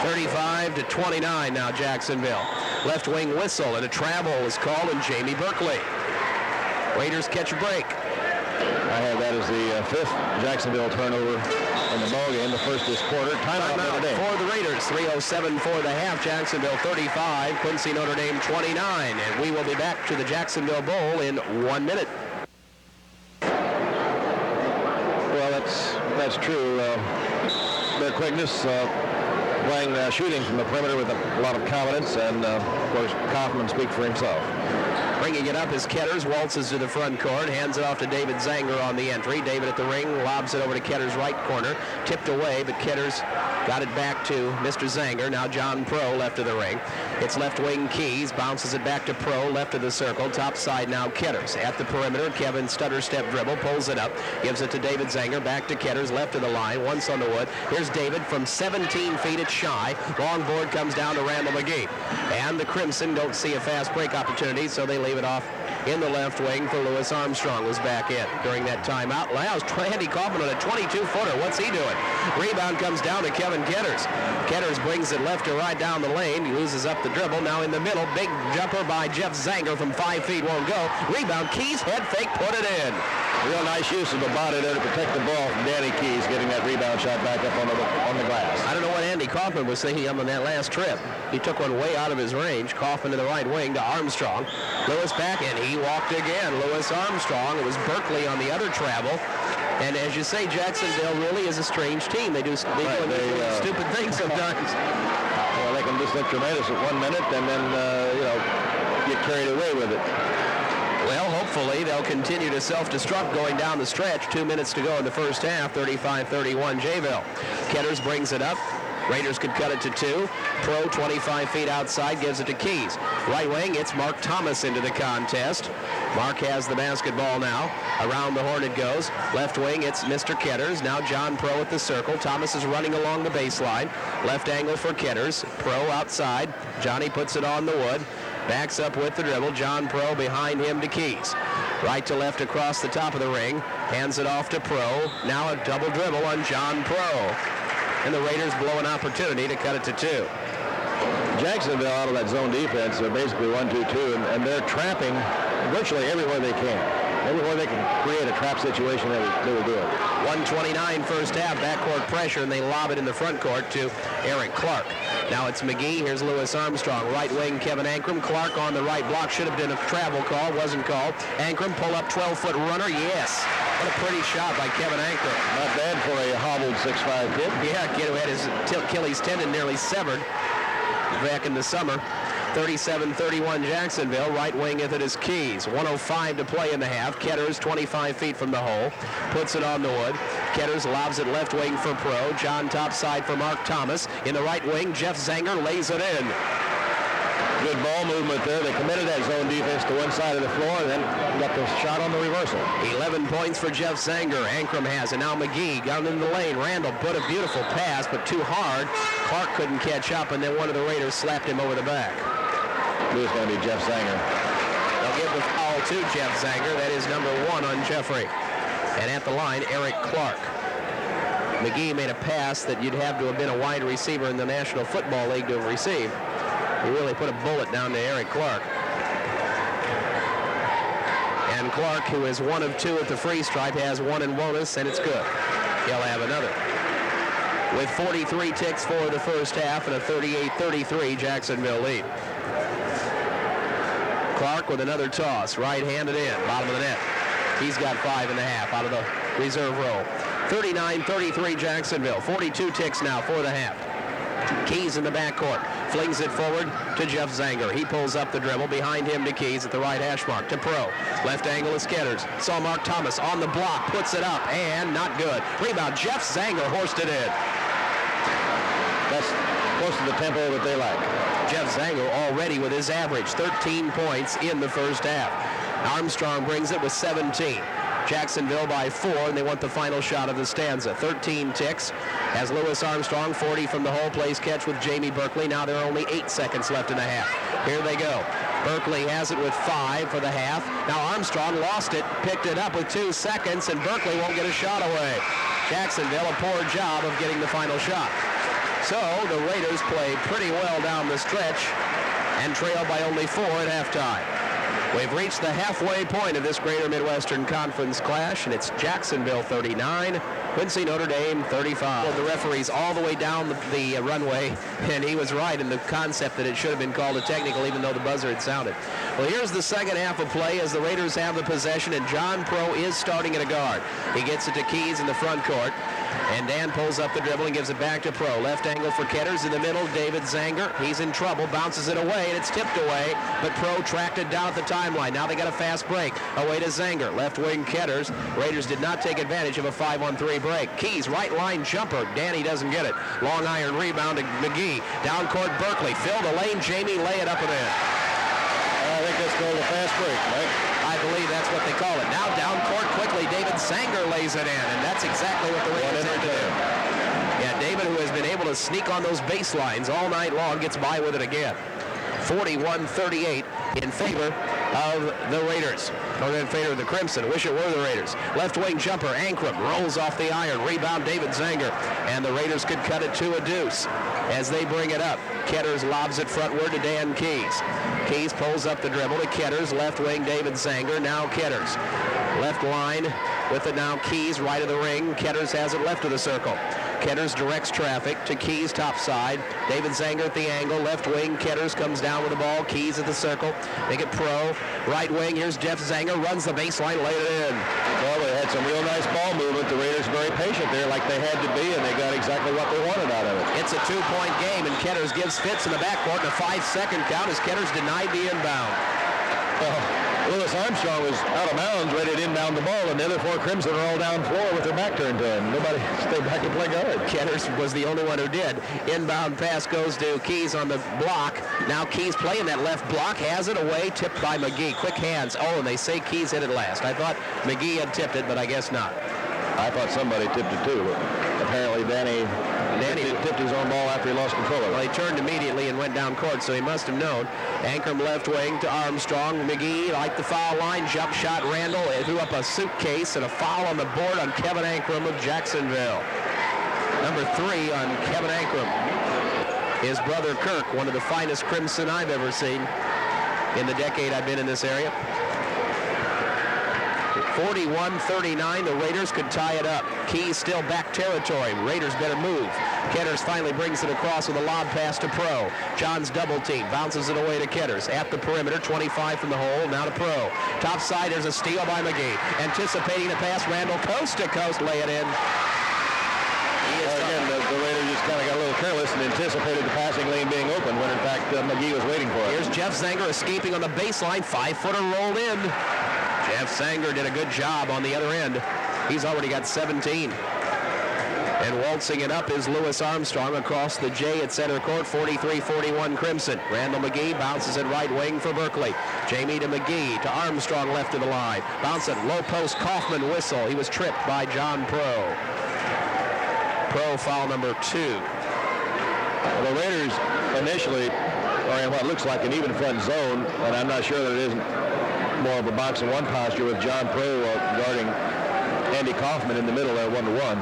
35-29 now Jacksonville. Left wing whistle and a travel is called on Jamie Berkeley. Raiders catch a break. I have that as the fifth Jacksonville turnover in the ballgame, the first this quarter. Timeout Notre Dame. For the Raiders, 3:07 for the half. Jacksonville 35, Quincy Notre Dame 29. And we will be back to the Jacksonville Bowl in 1 minute. Well, that's true. Their quickness, playing shooting from the perimeter with a lot of confidence, and of course Kaufman speaks for himself. Bringing it up is Ketters, waltzes to the front court, hands it off to David Zanger on the entry. David at the ring, lobs it over to Ketters' right corner, tipped away, but Ketters got it back to Mr. Zanger. Now John Pro left of the ring. It's left wing Keys, bounces it back to Pro, left of the circle, top side now Ketters. At the perimeter, Kevin stutter step dribble, pulls it up, gives it to David Zanger, back to Ketters, left of the line, once on the wood. Here's David from 17 feet, it's shy. Long board comes down to Randall McGee. And the Crimson don't see a fast break opportunity, so they leave it off in the left wing for Louis Armstrong, was back in during that timeout. Now Andy Kaufman on a 22-footer. What's he doing? Rebound comes down to Kevin Ketters. Ketters brings it left to right down the lane. He loses up the dribble. Now in the middle, big jumper by Jeff Zanger from 5 feet, won't go. Rebound, Keys, head fake, put it in. Real nice use of the body there to protect the ball from Danny Keys, getting that rebound shot back up on the glass. I don't know what Andy Kaufman was thinking of on that last trip. He took one way out of his range. Kaufman to the right wing to Armstrong. Lewis back in. He walked again. Louis Armstrong. It was Berkeley on the other travel. And as you say, Jacksonville really is a strange team. They do stupid things sometimes. Well, they can just look tremendous at 1 minute and then, get carried away with it. Well, hopefully they'll continue to self-destruct going down the stretch. 2 minutes to go in the first half. 35-31 Jayville. Ketters brings it up. Raiders could cut it to 2. Pro 25 feet outside gives it to Keys. Right wing, it's Mark Thomas into the contest. Mark has the basketball now. Around the horn it goes. Left wing, it's Mr. Ketters. Now John Pro at the circle. Thomas is running along the baseline. Left angle for Ketters. Pro outside. Johnny puts it on the wood. Backs up with the dribble. John Pro behind him to Keys. Right to left across the top of the ring. Hands it off to Pro. Now a double dribble on John Pro. And the Raiders blow an opportunity to cut it to 2. Jacksonville out of that zone defense, they're basically 1-2-2, and they're trapping virtually everywhere they can. Everywhere they can create a trap situation, they will do it. 1:29 first half, backcourt pressure, and they lob it in the front court to Eric Clark. Now it's McGee. Here's Louis Armstrong. Right wing, Kevin Ankrum. Clark on the right block. Should have been a travel call. Wasn't called. Ankrum pull up 12-foot runner. Yes. What a pretty shot by Kevin Ankrum. Not bad for a hobbled 6'5" kid. Yeah, kid who had his Achilles tendon nearly severed back in the summer. 37-31 Jacksonville. Right wing if it is Keys. 1:05 to play in the half. Ketters 25 feet from the hole. Puts it on the wood. Ketters lobs it left wing for Pro. John topside for Mark Thomas. In the right wing, Jeff Zanger lays it in. Good ball movement there. They committed that zone defense to one side of the floor and then got the shot on the reversal. 11 points for Jeff Zanger. Ankrum has it. Now McGee down in the lane. Randall put a beautiful pass, but too hard. Clark couldn't catch up, and then one of the Raiders slapped him over the back. It was going to be Jeff Zanger. They'll give the foul to Jeff Zanger. That is number 1 on Jeffrey. And at the line, Eric Clark. McGee made a pass that you'd have to have been a wide receiver in the National Football League to have received. He really put a bullet down to Eric Clark. And Clark, who is 1 of 2 at the free stripe, has 1 in bonus, and it's good. He'll have another. With 43 ticks for the first half and a 38-33 Jacksonville lead. Clark with another toss, right-handed in, bottom of the net. He's got 5.5 out of the reserve row. 39-33 Jacksonville. 42 ticks now for the half. Keys in the backcourt. Flings it forward to Jeff Zanger. He pulls up the dribble. Behind him to Keys at the right hash mark. To Pro. Left angle is Ketters. Saw Mark Thomas on the block. Puts it up. And not good. Rebound. Jeff Zanger horsed it in. That's close to the tempo that they like. Jeff Zanger already with his average. 13 points in the first half. Armstrong brings it with 17. Jacksonville by 4, and they want the final shot of the stanza. 13 ticks as Louis Armstrong, 40 from the hole, plays catch with Jamie Berkeley. Now there are only 8 seconds left in the half. Here they go. Berkeley has it with 5 for the half. Now Armstrong lost it, picked it up with 2 seconds, and Berkeley won't get a shot away. Jacksonville, a poor job of getting the final shot. So the Raiders play pretty well down the stretch and trail by only 4 at halftime. We've reached the halfway point of this Greater Midwestern Conference clash, and it's Jacksonville 39, Quincy Notre Dame 35. Well, the referee's all the way down the runway, and he was right in the concept that it should have been called a technical even though the buzzer had sounded. Well, here's the second half of play as the Raiders have the possession, and John Pro is starting at a guard. He gets it to Keys in the front court, and Dan pulls up the dribble and gives it back to Pro. Left angle for Ketters in the middle. David Zanger, he's in trouble, bounces it away, and it's tipped away, but Pro tracked it down at the timeline. Now they got a fast break. Away to Zanger. Left wing Ketters. Raiders did not take advantage of a 5-on-3 break. Keys, right line jumper. Danny doesn't get it. Long iron rebound to McGee. Down court Berkeley. Fill the lane. Jamie lay it up and in. I think that's called a fast break, Mike. I believe that's what they call it. Now down court quickly. David Zanger lays it in, and that's exactly what the Raiders had to do. Yeah, David, who has been able to sneak on those baselines all night long, gets by with it again. 41-38 in favor of the Raiders. Or in favor of the Crimson. Wish it were the Raiders. Left wing jumper, Ankrum rolls off the iron. Rebound, David Zanger. And the Raiders could cut it to a deuce as they bring it up. Ketters lobs it frontward to Dan Keys. Keys pulls up the dribble to Ketters. Left wing, David Zanger. Now Ketters. Left line with it now. Keys right of the ring. Ketters has it left of the circle. Ketters directs traffic to Keys top side. David Zanger at the angle. Left wing. Ketters comes down with the ball. Keys at the circle. They get Pro. Right wing. Here's Jeff Zanger. Runs the baseline. Laid it in. Well, they had some real nice ball movement. The Raiders very patient there like they had to be, and they got exactly what they wanted out of it. It's a 2-point game, and Ketters gives fits in the backcourt, and a 5-second count as Ketters denied the inbound. Louis Armstrong was out of bounds, ready to inbound the ball, and the other 4 Crimson are all down floor with their back turned to him. Nobody stayed back to play guard. Ketters was the only one who did. Inbound pass goes to Keys on the block. Now Keys playing that left block, has it away, tipped by McGee. Quick hands. Oh, and they say Keys hit it last. I thought McGee had tipped it, but I guess not. I thought somebody tipped it too, but apparently Danny tipped his own ball after he lost control of it. Well, he turned immediately and went down court, so he must have known. Ankrum left wing to Armstrong. McGee, like the foul line, jump shot. Randall threw up a suitcase and a foul on the board on Kevin Ankrum of Jacksonville. Number 3 on Kevin Ankrum. His brother Kirk, one of the finest Crimson I've ever seen in the decade I've been in this area. 41-39, the Raiders could tie it up. Keys still back territory. Raiders better move. Ketters finally brings it across with a lob pass to Pro. John's double team, bounces it away to Ketters. At the perimeter, 25 from the hole, now to Pro. Top side, there's a steal by McGee. Anticipating the pass, Randall coast to coast, lay it in. Again, the Raiders just kind of got a little careless and anticipated the passing lane being open when in fact McGee was waiting for it. Here's Jeff Zanger escaping on the baseline, 5-footer rolled in. Jeff Zanger did a good job on the other end. He's already got 17. And waltzing it up is Louis Armstrong across the J at center court, 43-41 Crimson. Randall McGee bounces it right wing for Berkeley. Jamie to McGee to Armstrong left of the line. Bounce it, low post, Kaufman whistle. He was tripped by John Pro. Pro foul number 2. Well, the Raiders initially are in what looks like an even front zone, and I'm not sure that it isn't more of a box and one posture with John Pro guarding Andy Kaufman in the middle there 1-to-1.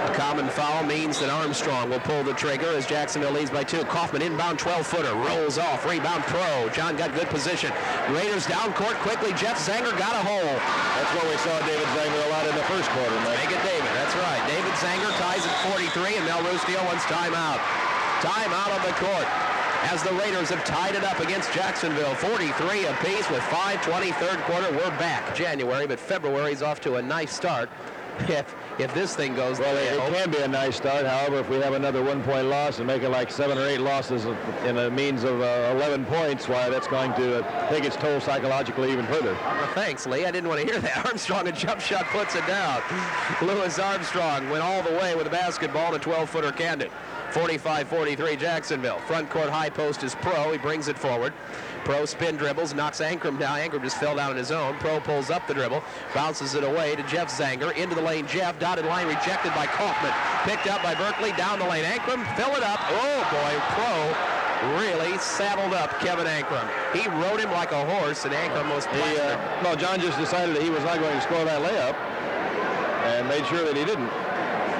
A common foul means that Armstrong will pull the trigger as Jacksonville leads by 2. Kaufman inbound 12-footer, rolls off, rebound Pro. John got good position. Raiders down court quickly. Jeff Zanger got a hole. That's where we saw David Zanger a lot in the first quarter, Mike. Make it David, that's right. David Zanger ties at 43, and Mel Rustil wants timeout. Timeout on the court as the Raiders have tied it up against Jacksonville, 43 apiece with 5:20 third quarter. We're back January, but February's off to a nice start. If this thing goes well, it can be a nice start. However, if we have another 1-point loss and make it like 7 or 8 losses in a means of 11 points, why that's going to take its toll psychologically even further. Well, thanks, Lee. I didn't want to hear that. Armstrong, a jump shot, puts it down. Louis Armstrong went all the way with a basketball and a 12-footer candid. 45-43 Jacksonville. Front court high post is Pro. He brings it forward. Pro spin dribbles, knocks Ankrum down. Ankrum just fell down on his own. Pro pulls up the dribble, bounces it away to Jeff Zanger. Into the lane, Jeff. Dotted line rejected by Kaufman. Picked up by Berkeley. Down the lane, Ankrum. Fill it up. Oh, boy. Pro really saddled up Kevin Ankrum. He rode him like a horse, and Ankrum was plastered. No, John just decided that he was not going to score that layup and made sure that he didn't.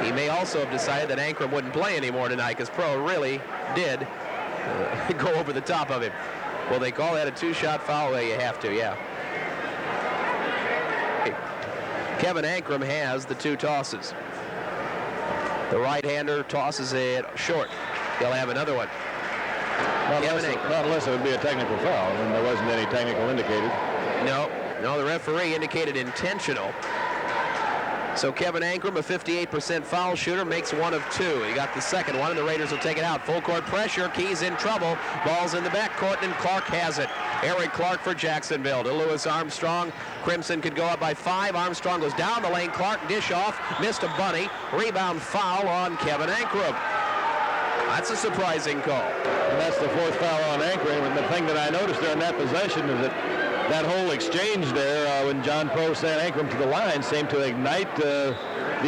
He may also have decided that Ankrum wouldn't play anymore tonight because Pro really did go over the top of him. Will they call that a two-shot foul? Well, you have to, yeah. Kevin Ankrum has the two tosses. The right-hander tosses it short. He'll have another one. Not unless it would be a technical foul, and there wasn't any technical indicated. No, the referee indicated intentional. So Kevin Ankrum, a 58% foul shooter, makes one of two. He got the second one, and the Raiders will take it out. Full court pressure. Keys in trouble. Ball's in the backcourt, and Clark has it. Eric Clark for Jacksonville to Louis Armstrong. Crimson could go up by 5. Armstrong goes down the lane. Clark dish off. Missed a bunny. Rebound foul on Kevin Ankrum. That's a surprising call. And that's the fourth foul on Ankrum. And the thing that I noticed during that possession is that whole exchange there when John Pro sent Ankrum to the line seemed to ignite the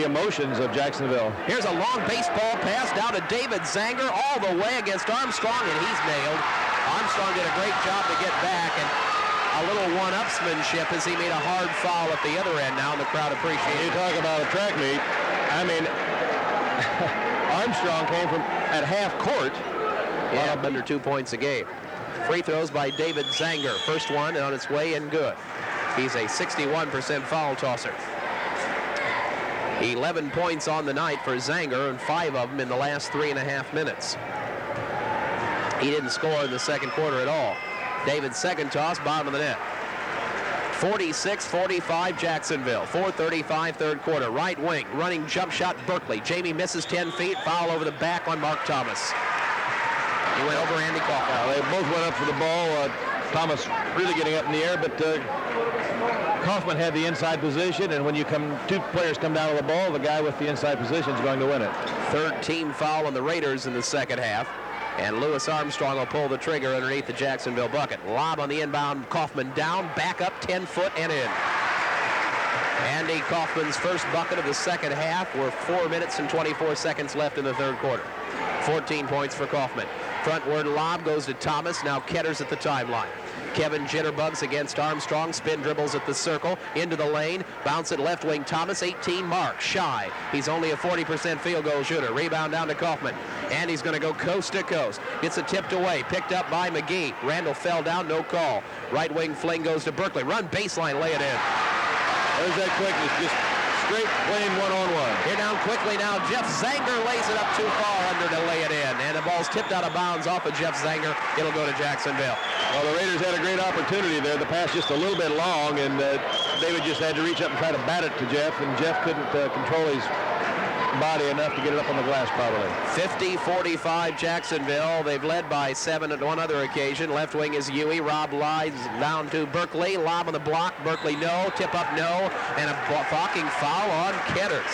emotions of Jacksonville. Here's a long baseball pass down to David Zanger all the way against Armstrong, and he's nailed. Armstrong did a great job to get back, and a little one-upsmanship as he made a hard foul at the other end now, and the crowd appreciates it. You talk about a track meet. I mean, Armstrong came from at half court. Yeah, under 2 points a game. Free throws by David Zanger. First one on its way and good. He's a 61% foul tosser. 11 points on the night for Zanger, and 5 of them in the last 3.5 minutes. He didn't score in the second quarter at all. David's second toss, bottom of the net. 46-45 Jacksonville. 4:35 third quarter. Right wing, running jump shot Berkeley. Jamie misses 10 feet. Foul over the back on Mark Thomas. He went over Andy Kaufman. They both went up for the ball. Thomas really getting up in the air, but Kaufman had the inside position, and when two players come down with the ball, the guy with the inside position is going to win it. Third team foul on the Raiders in the second half, and Louis Armstrong will pull the trigger underneath the Jacksonville bucket. Lob on the inbound, Kaufman down, back up 10 foot and in. Andy Kaufman's first bucket of the second half. We're 4 minutes and 24 seconds left in the third quarter. 14 points for Kaufman. Frontward lob goes to Thomas. Now Ketters at the timeline. Kevin jitterbugs against Armstrong. Spin dribbles at the circle. Into the lane. Bounce it left wing. Thomas, 18 mark. Shy. He's only a 40% field goal shooter. Rebound down to Kaufman. And he's going to go coast to coast. Gets it tipped away. Picked up by McGee. Randall fell down. No call. Right wing fling goes to Berkeley. Run baseline. Lay it in. There's that quickness. Just straight playing one-on-one. Here down quickly now. Jeff Zanger lays it up too far under to lay it in. And the ball's tipped out of bounds off of Jeff Zanger. It'll go to Jacksonville. Well, the Raiders had a great opportunity there. The pass just a little bit long, and David just had to reach up and try to bat it to Jeff, and Jeff couldn't control his body enough to get it up on the glass probably. 50-45 Jacksonville. They've led by 7 at one other occasion. Left wing is Huey. Rob lies down to Berkeley. Lob on the block. Berkeley no. Tip up no. And a blocking foul on Ketters.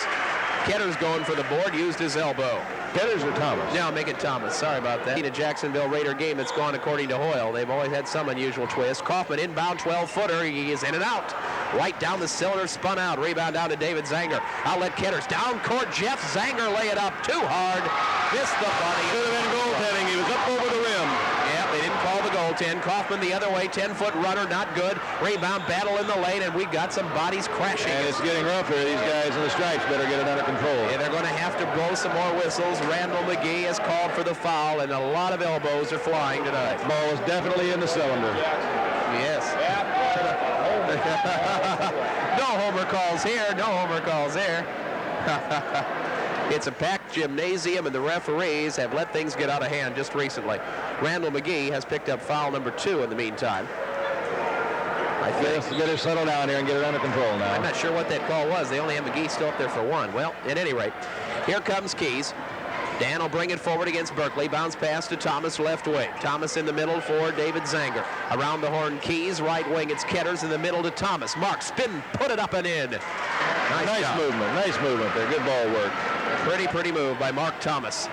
Ketters going for the board. Used his elbow. Ketters or Thomas? No, make it Thomas. Sorry about that. In a Jacksonville Raider game that's gone according to Hoyle. They've always had some unusual twist. Kaufman inbound 12-footer. He is in and out. Right down the cylinder, spun out. Rebound down to David Zanger. Outlet Ketters. Down court. Jeff Zanger lay it up too hard. Missed the bunny. Should have been goaltending. He was up over the rim. Yeah, they didn't call the goaltend. Kaufman the other way. 10-foot runner. Not good. Rebound battle in the lane, and we've got some bodies crashing. And it's getting rough here. These guys in the stripes better get it under control. Yeah, they're going to have to blow some more whistles. Randall McGee has called for the foul, and a lot of elbows are flying tonight. Ball is definitely in the cylinder. Yes. No homer calls here. No homer calls here. It's a packed gymnasium, and the referees have let things get out of hand just recently. Randall McGee has picked up foul number 2 in the meantime. I think. Get her settled down here and get it under control now. I'm not sure what that call was. They only have McGee still up there for 1. Well, at any rate, here comes Keys. Dan will bring it forward against Berkeley. Bounce pass to Thomas left wing. Thomas in the middle for David Zanger. Around the horn, Keys. Right wing, it's Ketters in the middle to Thomas. Mark, spin, put it up and in. Nice movement. Nice movement there. Good ball work. Pretty move by Mark Thomas.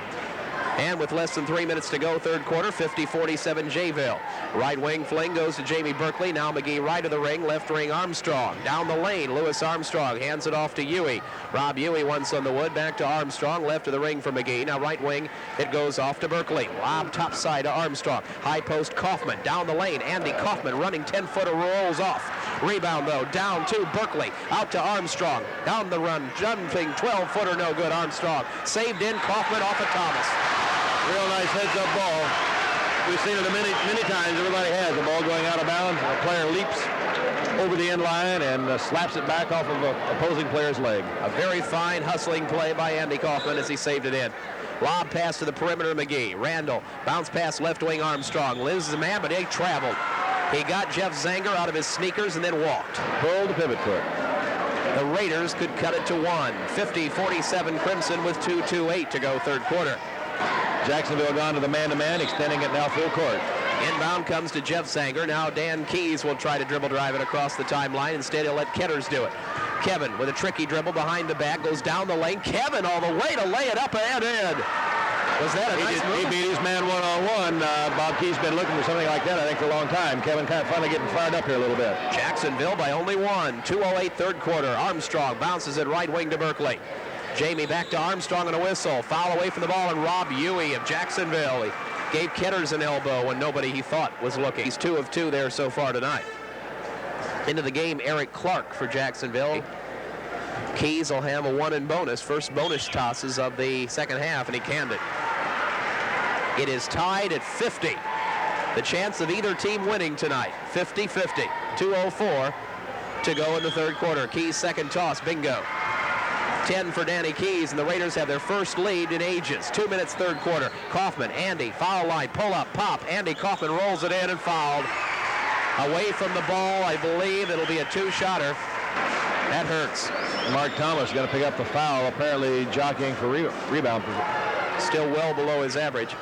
And with less than 3 minutes to go, third quarter, 50-47 Jayville. Right wing fling goes to Jamie Berkeley. Now McGee right of the ring, left ring Armstrong. Down the lane, Lewis Armstrong hands it off to Huey. Rob Huey once on the wood, back to Armstrong, left of the ring for McGee. Now right wing, it goes off to Berkeley. Lob top side to Armstrong. High post Kaufman, down the lane. Andy Kaufman running 10-footer, rolls off. Rebound though, down to Berkeley, out to Armstrong. Down the run, jumping 12-footer, no good. Armstrong saved in, Kaufman off of Thomas. Real nice heads-up ball. We've seen it many times. Everybody has. The ball going out of bounds. A player leaps over the end line and slaps it back off of an opposing player's leg. A very fine hustling play by Andy Kaufman as he saved it in. Lob pass to the perimeter, McGee. Randall, bounce pass left wing Armstrong. Lives the man, but he traveled. He got Jeff Zanger out of his sneakers and then walked. Pulled the pivot foot. The Raiders could cut it to one. 50-47 Crimson with 2:28 to go third quarter. Jacksonville gone to the man-to-man, extending it now full court. Inbound comes to Jeff Zanger. Now Dan Keys will try to dribble drive it across the timeline. Instead, he'll let Ketters do it. Kevin with a tricky dribble behind the back, goes down the lane. Kevin all the way to lay it up and in. Was that a nice move? He beat his man one-on-one. Bob Key's been looking for something like that, I think, for a long time. Kevin kind of finally getting fired up here a little bit. Jacksonville by only one. 2:08 third quarter. Armstrong bounces it right wing to Berkeley. Jamie back to Armstrong on a whistle. Foul away from the ball, and Rob Huey of Jacksonville. He gave Ketters an elbow when nobody he thought was looking. He's 2 of 2 there so far tonight. Into the game, Eric Clark for Jacksonville. Keys will have a 1 in bonus. First bonus tosses of the second half, and he canned it. It is tied at 50. The chance of either team winning tonight, 50-50. 2:04 to go in the third quarter. Keys second toss, bingo. 10 for Danny Keys, and the Raiders have their first lead in ages. 2 minutes third quarter. Kaufman, Andy, foul line, pull up, pop. Andy Kaufman rolls it in and fouled. Away from the ball, I believe it'll be a 2-shotter. That hurts. Mark Thomas going to pick up the foul, apparently jockeying for rebound. Still well below his average.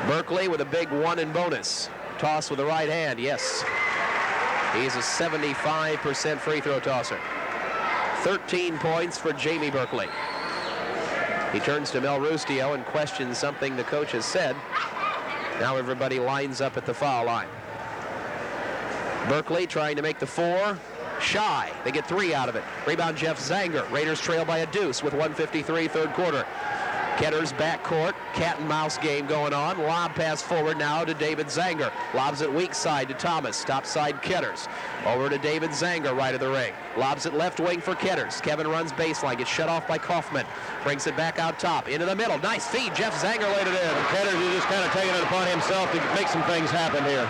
Berkeley with a big 1 in bonus. Toss with the right hand, yes. He's a 75% free throw tosser. 13 points for Jamie Berkeley. He turns to Mel Rustio and questions something the coach has said. Now everybody lines up at the foul line. Berkeley trying to make the 4. Shy. They get 3 out of it. Rebound Jeff Zanger. Raiders trail by a deuce with 1:53 third quarter. Ketters backcourt, cat and mouse game going on. Lob pass forward now to David Zanger. Lobs it weak side to Thomas. Top side Ketters. Over to David Zanger, right of the ring. Lobs it left wing for Ketters. Kevin runs baseline, gets shut off by Kaufman. Brings it back out top, into the middle. Nice feed, Jeff Zanger laid it in. And Ketters is just kind of taking it upon himself to make some things happen here.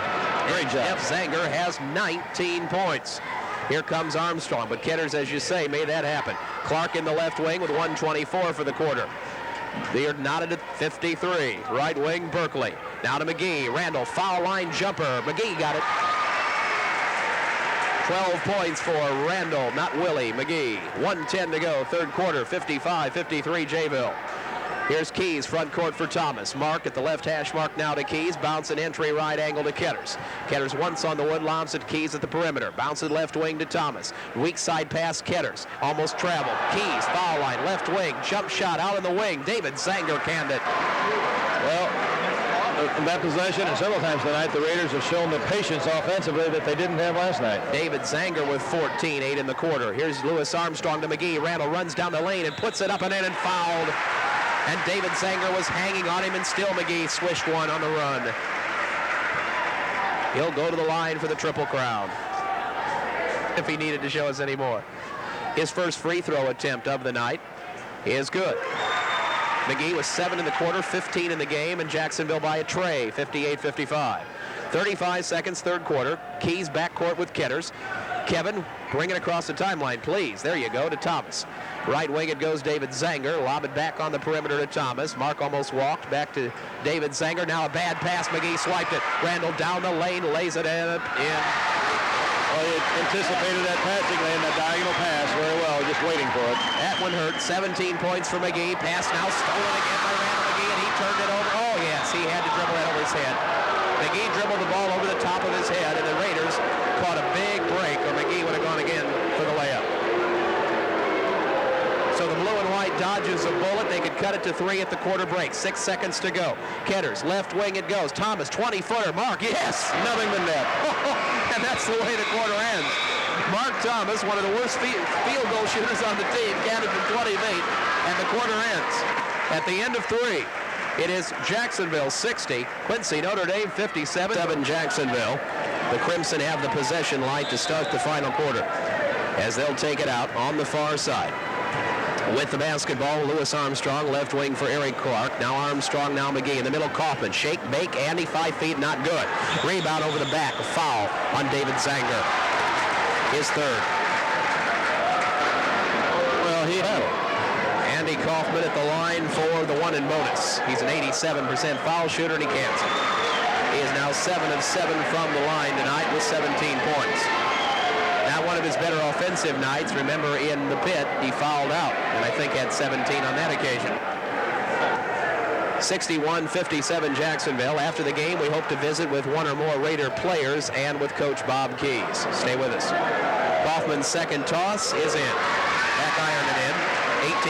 Great job. Jeff Zanger has 19 points. Here comes Armstrong, but Ketters, as you say, made that happen. Clark in the left wing with 1:24 for the quarter. They are knotted at 53. Right wing, Berkeley. Now to McGee. Randall, foul line jumper. McGee got it. 12 points for Randall, not Willie. McGee. 1:10 to go, third quarter. 55-53 Jayville. Here's Keys, front court for Thomas. Mark at the left hash mark now to Keys. Bounce and entry right angle to Ketters. Ketters once on the wood, lobs at Keys at the perimeter. Bounce it left wing to Thomas. Weak side pass Ketters. Almost traveled. Keys, foul line, left wing. Jump shot out in the wing. David Zanger canned it. Well, in that possession and several times tonight, the Raiders have shown the patience offensively that they didn't have last night. David Zanger with 14, 8 in the quarter. Here's Lewis Armstrong to McGee. Randall runs down the lane and puts it up and in and fouled. And David Zanger was hanging on him, and still McGee swished one on the run. He'll go to the line for the Triple Crown, if he needed to show us any more. His first free throw attempt of the night is good. McGee was 7 in the quarter, 15 in the game, and Jacksonville by a tray, 58-55. 35 seconds, third quarter. Keys backcourt with Ketters. Kevin, bring it across the timeline, please. There you go, to Thomas. Right wing it goes David Zanger. Lob it back on the perimeter to Thomas. Mark almost walked back to David Zanger. Now a bad pass. McGee swiped it. Randall down the lane, lays it in. Well, he anticipated that passing lane, that diagonal pass very well, just waiting for it. That one hurt. 17 points for McGee. Pass now stolen again by Randall McGee, and he turned it over. Oh, yes, he had to dribble that over his head. McGee dribbled the ball over the top of his head, and the Raiders caught a big break, or McGee would have gone again for the layup. So the blue and white dodges a bullet. They could cut it to 3 at the quarter break. 6 seconds to go. Ketters, left wing it goes. Thomas, 20-footer. Mark, yes! Nothing but net. And that's the way the quarter ends. Mark Thomas, one of the worst field goal shooters on the team, counted from 20 feet, and the quarter ends. At the end of 3, it is Jacksonville 60, Quincy Notre Dame 57. 7 Jacksonville. The Crimson have the possession light to start the final quarter as they'll take it out on the far side. With the basketball, Lewis Armstrong, left wing for Eric Clark. Now Armstrong, now McGee. In the middle, Kaufman. Shake, bake, Andy, 5 feet, not good. Rebound over the back, a foul on David Zanger. His third. Well, he had it. Andy Kaufman at the line for the one in bonus. He's an 87% foul shooter, and he can't. He is now 7 of 7 from the line tonight with 17 points. Not one of his better offensive nights. Remember, in the pit, he fouled out, and I think had 17 on that occasion. 61-57 Jacksonville. After the game, we hope to visit with one or more Raider players and with Coach Bob Keys. Stay with us. Kaufman's second toss is in. Back iron it in.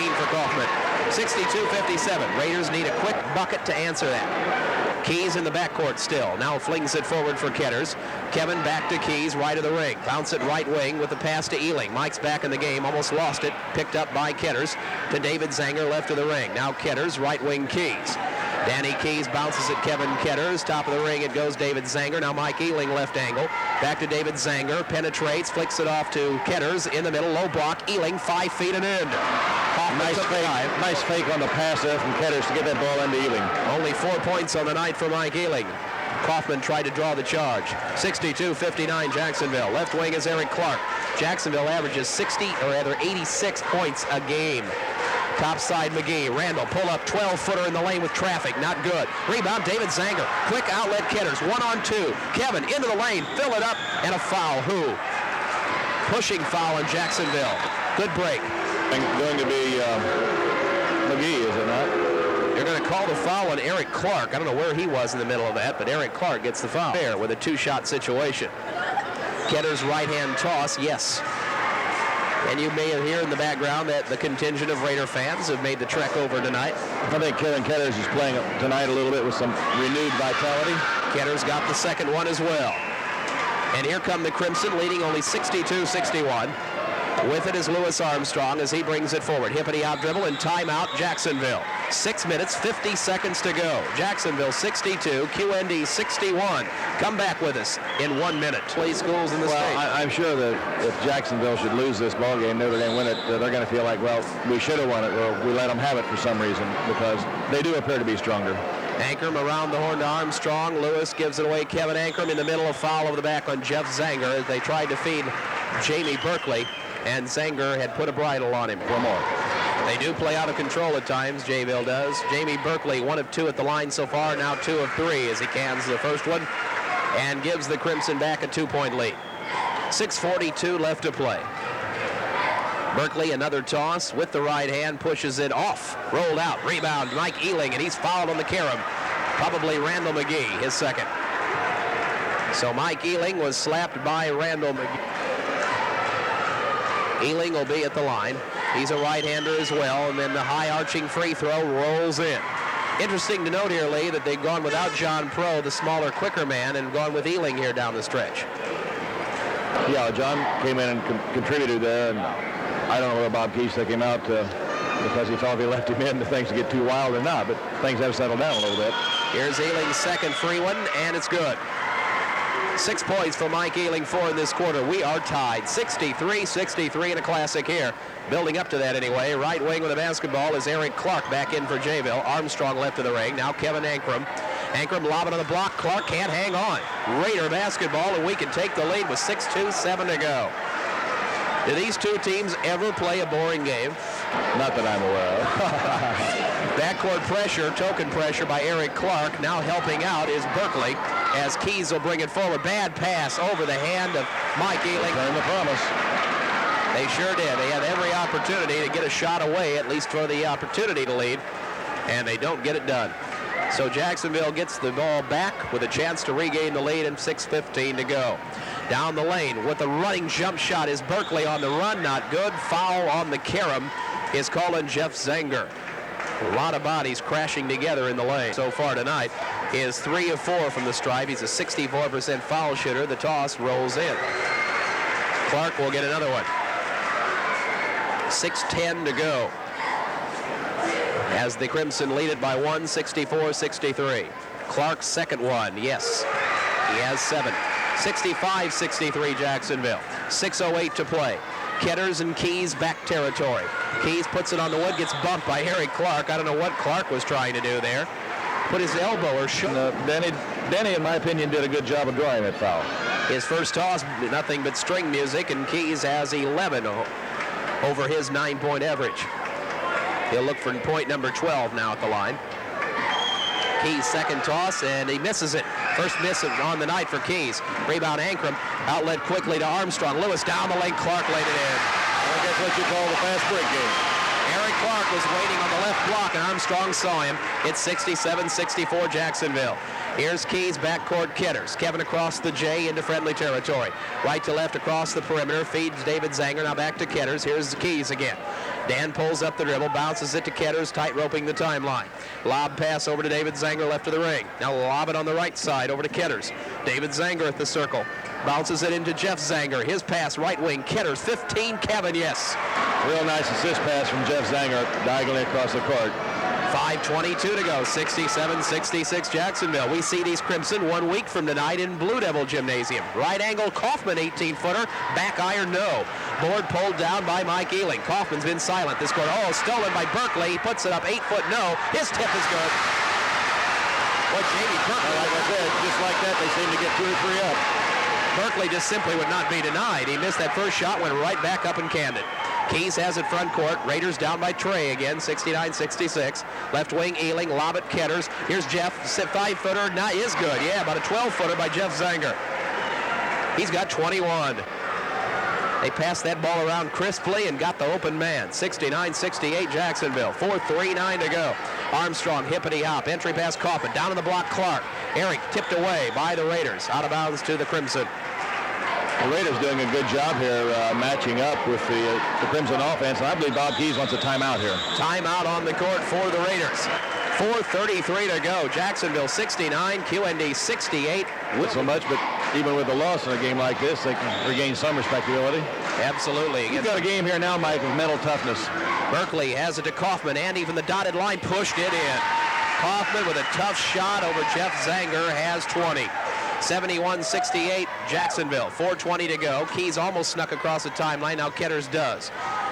18 for Kaufman. 62-57. Raiders need a quick bucket to answer that. Keys in the backcourt still. Now flings it forward for Ketters. Kevin back to Keys, right of the ring. Bounce it right wing with the pass to Ealing. Mike's back in the game, almost lost it. Picked up by Ketters to David Zanger, left of the ring. Now Ketters, right wing Keys. Danny Keys bounces at Kevin Ketters. Top of the ring, it goes David Zanger. Now Mike Ealing, left angle. Back to David Zanger. Penetrates, flicks it off to Ketters. In the middle, low block. Ealing, 5 feet and in. Nice fake on the pass there from Ketters to get that ball into Ealing. Only 4 points on the night for Mike Ealing. Kaufman tried to draw the charge. 62-59 Jacksonville. Left wing is Eric Clark. Jacksonville averages 86 points a game. Top side McGee. Randall pull up 12-footer in the lane with traffic. Not good. Rebound David Zanger. Quick outlet Ketters. 1-on-2. Kevin into the lane. Fill it up. And a foul. Who? Pushing foul on Jacksonville. Good break. Going to be McGee, is it not? They're going to call the foul on Eric Clark. I don't know where he was in the middle of that, but Eric Clark gets the foul there with a 2-shot situation. Ketters' right-hand toss, yes. And you may hear in the background that the contingent of Raider fans have made the trek over tonight. I think Kevin Ketters is playing tonight a little bit with some renewed vitality. Ketters got the second one as well. And here come the Crimson, leading only 62-61. With it is Lewis Armstrong as he brings it forward. Hippity out dribble and timeout Jacksonville. 6 minutes, 50 seconds to go. Jacksonville 62, QND 61. Come back with us in 1 minute. Play schools in the state. I'm sure that if Jacksonville should lose this ball game, Notre Dame win it, they're going to feel like, well, we should have won it, or we let them have it for some reason, because they do appear to be stronger. Ankrum around the horn to Armstrong. Lewis gives it away. Kevin Ankrum in the middle, of foul over the back on Jeff Zanger as they tried to feed Jamie Berkeley. And Zanger had put a bridle on him. One more. They do play out of control at times, Jayville does. Jamie Berkeley, 1 of 2 at the line so far, now 2 of 3 as he cans the first one and gives the Crimson back a 2-point lead. 6:42 left to play. Berkeley, another toss with the right hand, pushes it off. Rolled out, rebound, Mike Ealing, and he's fouled on the carom. Probably Randall McGee, his second. So Mike Ealing was slapped by Randall McGee. Ealing will be at the line. He's a right-hander as well, and then the high-arching free throw rolls in. Interesting to note here, Lee, that they've gone without John Pro, the smaller, quicker man, and gone with Ealing here down the stretch. Yeah, John came in and contributed there, and I don't know whether Bob Keys took him out because he felt if he left him in, the things would get too wild or not, but things have settled down a little bit. Here's Ealing's second free one, and it's good. 6 points for Mike Ealing, 4 in this quarter. We are tied, 63-63 in a classic here. Building up to that anyway. Right wing with the basketball is Eric Clark back in for Jayville. Armstrong left of the ring. Now Kevin Ankrum. Ankrum lobbing on the block. Clark can't hang on. Raider basketball, and we can take the lead with 6:27 to go. Do these two teams ever play a boring game? Not that I'm aware of. Backcourt pressure, token pressure by Eric Clark. Now helping out is Berkeley as Keys will bring it forward. Bad pass over the hand of Mike Ealing. Turn the promise. They sure did. They had every opportunity to get a shot away, at least for the opportunity to lead, and they don't get it done. So Jacksonville gets the ball back with a chance to regain the lead and 6:15 to go. Down the lane with a running jump shot is Berkeley on the run. Not good. Foul on the carom is calling Jeff Zanger. A lot of bodies crashing together in the lane so far tonight. He is 3 of 4 from the stripe. He's a 64% foul shooter. The toss rolls in. Clark will get another one. 6:10 to go as the Crimson lead it by 1, 64-63. Clark's second one, yes, he has 7. 65-63 Jacksonville. 6:08 to play. Ketters and Keys back territory. Keys puts it on the wood, gets bumped by Eric Clark. I don't know what Clark was trying to do there. Put his elbow or shoulder. Denny, in my opinion, did a good job of drawing that foul. His first toss, nothing but string music, and Keys has 11 over his 9-point average. He'll look for point number 12 now at the line. Keys' second toss, and he misses it. First miss on the night for Keys. Rebound Ankrum. Outlet quickly to Armstrong. Lewis down the lane. Clark laid it in. I guess what you call the fast break game. Eric Clark was waiting on the left block, and Armstrong saw him. It's 67-64 Jacksonville. Here's Keys, backcourt Ketters. Kevin across the J into friendly territory. Right to left across the perimeter. Feeds David Zanger. Now back to Ketters. Here's Keys again. Dan pulls up the dribble, bounces it to Ketters, tight roping the timeline. Lob pass over to David Zanger, left of the ring. Now lob it on the right side over to Ketters. David Zanger at the circle. Bounces it into Jeff Zanger. His pass, right wing, Ketters, 15, Kevin, yes. Real nice assist pass from Jeff Zanger, diagonally across the court. 5:22 to go, 67-66 Jacksonville. We see these Crimson 1 week from tonight in Blue Devil Gymnasium. Right angle, Kaufman, 18-footer. Back iron, no. Board pulled down by Mike Ealing. Kaufman's been silent this quarter. Oh, stolen by Berkeley. He puts it up, 8-foot, no. His tip is good. What Jamie Berkeley. Like I said, just like that, they seem to get 2 or 3 up. Berkeley just simply would not be denied. He missed that first shot, went right back up and canned it. Keys has it front court. Raiders down by Trey again, 69-66. Left wing Ealing, lob at Ketters. Here's Jeff, 5-footer, not is good. Yeah, about a 12-footer by Jeff Zanger. He's got 21. They passed that ball around crisply and got the open man. 69-68 Jacksonville. 4:39 to go. Armstrong, hippity hop. Entry pass Kaufman. Down in the block, Clark. Eric tipped away by the Raiders. Out of bounds to the Crimson. The Raiders doing a good job here matching up with the Crimson offense. And I believe Bob Keys wants a timeout here. Timeout on the court for the Raiders. 4:33 to go. Jacksonville 69, QND 68. With so much, but even with a loss in a game like this, they can regain some respectability. Absolutely. You've got a game here now, Mike, with mental toughness. Berkeley has it to Kaufman, and even the dotted line pushed it in. Kaufman with a tough shot over Jeff Zanger has 20. 71-68 Jacksonville. 4:20 to go. Keys almost snuck across the timeline. Now Ketters does.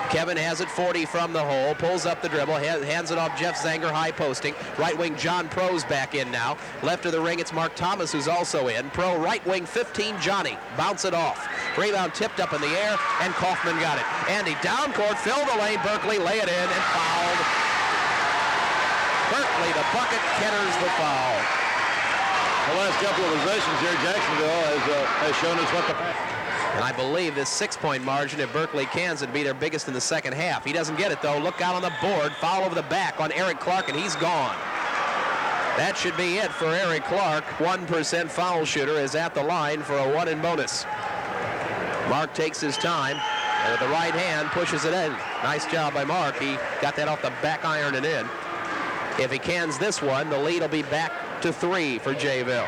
Kevin has it 40 from the hole, pulls up the dribble, hands it off Jeff Zanger, high posting. Right wing John Pro's back in now. Left of the ring, it's Mark Thomas who's also in. Pro right wing 15, Johnny. Bounce it off. Rebound tipped up in the air, and Kaufman got it. Andy down court, fill the lane, Berkeley lay it in and fouled. Berkeley the bucket, Ketters the foul. The last couple of possessions here, Jacksonville has shown us what the... And I believe this 6-point margin, if Berkeley cans, would be their biggest in the second half. He doesn't get it, though. Look out on the board. Foul over the back on Eric Clark, and he's gone. That should be it for Eric Clark. 1% foul shooter is at the line for a 1 in bonus. Mark takes his time, and with the right hand, pushes it in. Nice job by Mark. He got that off the back iron and in. If he cans this one, the lead will be back to 3 for Jayville.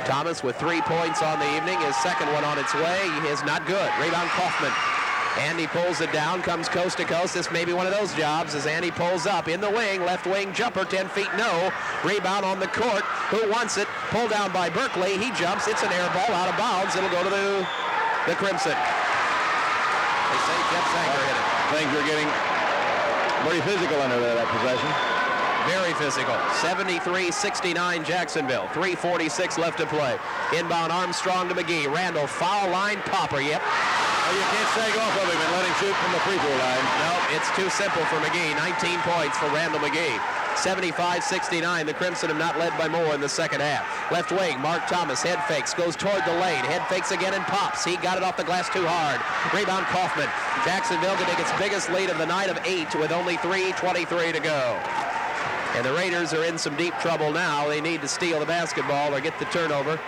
Thomas with 3 points on the evening. His second one on its way is not good. Rebound Kaufman. Andy pulls it down, comes coast to coast. This may be one of those jobs as Andy pulls up in the wing. Left wing jumper, 10 feet, no. Rebound on the court. Who wants it? Pulled down by Berkeley. He jumps. It's an air ball out of bounds. It'll go to the Crimson. They say Jeff Zanger hit it. Things are getting very physical under that possession. Very physical. 73-69 Jacksonville. 3:46 left to play. Inbound Armstrong to McGee. Randall, foul line, popper, yep. Well, you can't sag off of him and let him shoot from the free throw line. Nope, it's too simple for McGee. 19 points for Randall McGee. 75-69. The Crimson have not led by more in the second half. Left wing, Mark Thomas, head fakes, goes toward the lane. Head fakes again and pops. He got it off the glass too hard. Rebound Kaufman. Jacksonville can take its biggest lead of the night of 8 with only 3:23 to go. And the Raiders are in some deep trouble now. They need to steal the basketball or get the turnover.